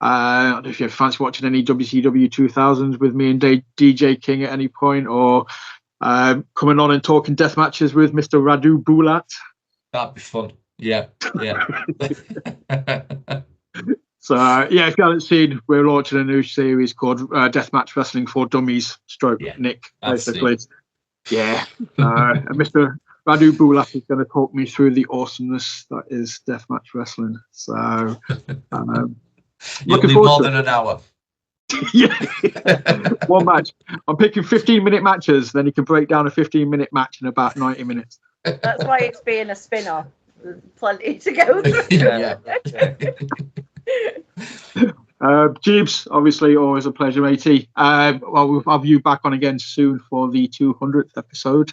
B: I don't know if you fancy watching any WCW 2000s with me and DJ King at any point, or coming on and talking death matches with Mr. Radu Bulat.
E: That'd be fun. Yeah.
B: So yeah, if you haven't seen, we're launching a new series called Deathmatch Wrestling for Dummies. Nick, basically. Yeah. And Mr. Radu Bulat is going to talk me through the awesomeness that is deathmatch wrestling. So
E: You'll need more than an hour.
B: Yeah. One match. I'm picking 15-minute matches, then you can break down a 15-minute match in about 90 minutes.
C: That's why it's being a spin-off. There's plenty to go through.
E: Yeah.
B: Jebus, obviously, always a pleasure, matey. Well, we'll have you back on again soon for the 200th episode.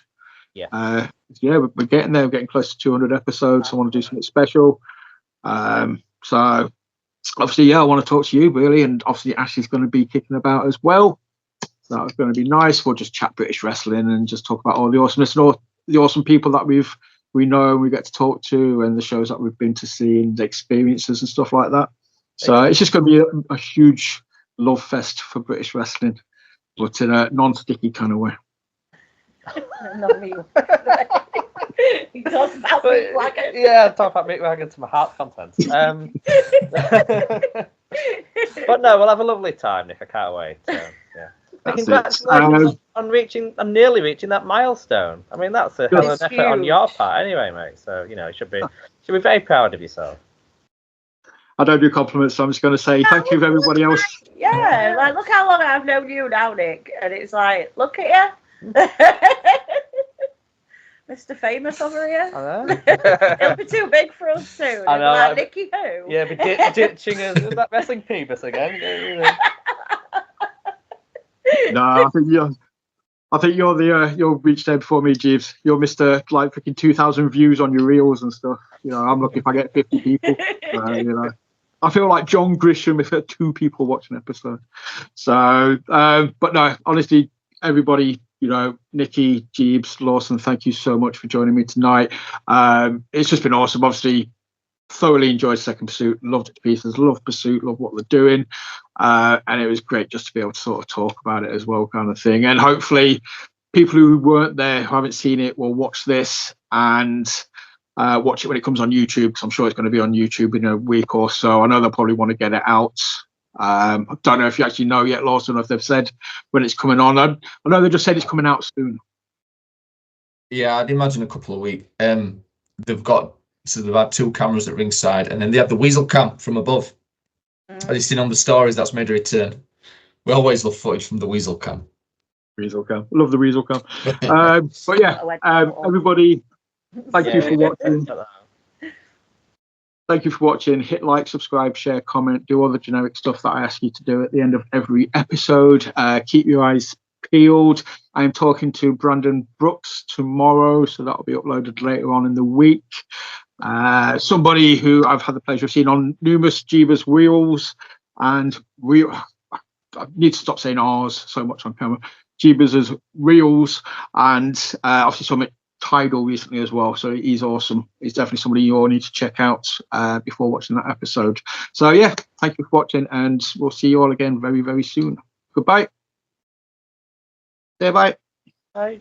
D: Yeah.
B: We're getting there. We're getting close to 200 episodes. I want to do something special. So, obviously, I want to talk to you, really. And obviously, Ashley's going to be kicking about as well. So that's going to be nice. We'll just chat British wrestling and just talk about all the awesomeness and all the awesome people that we know and we get to talk to, and the shows that we've been to see and the experiences and stuff like that. So it's just going to be a huge love fest for British wrestling, but in a non-sticky kind of way.
C: Not me. He talks about Mick Wagon.
D: Yeah, talk about Mick Wagon to my heart content. But no, we'll have a lovely time, Nick. I can't wait. Yeah. Congratulations on nearly reaching that milestone. I mean, that's a hell of an effort on your part, anyway, mate. So you should be very proud of yourself.
B: I don't do compliments, so I'm just going to say thank you to everybody else.
C: Yeah, like look how long I've known you now, Nick, and it's like, look at you, Mr. Famous over here.
D: I know.
C: It'll be too big for us soon.
D: I know.
C: Like Nicky who?
D: Yeah, but ditching us. Is that Wrestling Jebus again?
B: No, I think you're reached there before me, Jeeves. You're Mr. like freaking 2,000 views on your reels and stuff. I'm lucky if I get 50 people. I feel like John Grisham if there are 2 people watching an episode. So, but no, honestly, everybody, Nicki, Jebus, Lawson, thank you so much for joining me tonight. It's just been awesome. Obviously, thoroughly enjoyed Second Pursuit, loved it to pieces, love Pursuit, love what they're doing. And it was great just to be able to sort of talk about it as well, kind of thing. And hopefully people who weren't there, who haven't seen it, will watch this and watch it when it comes on YouTube, because I'm sure it's going to be on YouTube in a week or so. I know they'll probably want to get it out. I don't know if you actually know yet, Lawson, or if they've said when it's coming on. I know they just said it's coming out soon.
E: Yeah, I'd imagine a couple of weeks. They've had 2 cameras at ringside, and then they have the Weasel Cam from above. As you've seen on the stories, that's made a return. We always love footage from the Weasel Cam.
B: Weasel Cam. Love the Weasel Cam. But yeah, everybody, Thank you for
D: yeah.
B: watching. Thank you for watching. Hit like, subscribe, share, comment, do all the generic stuff that I ask you to do at the end of every episode. Keep your eyes peeled. I am talking to Brandon Brooks tomorrow, so that'll be uploaded later on in the week. Somebody who I've had the pleasure of seeing on numerous Jebus reels and real. I need to stop saying ours so much on camera. Jebus' reels, and obviously some Tidal recently as well. So he's awesome. He's definitely somebody you all need to check out before watching that episode. So yeah, thank you for watching, and we'll see you all again very, very soon. Goodbye. Say bye.
C: Bye.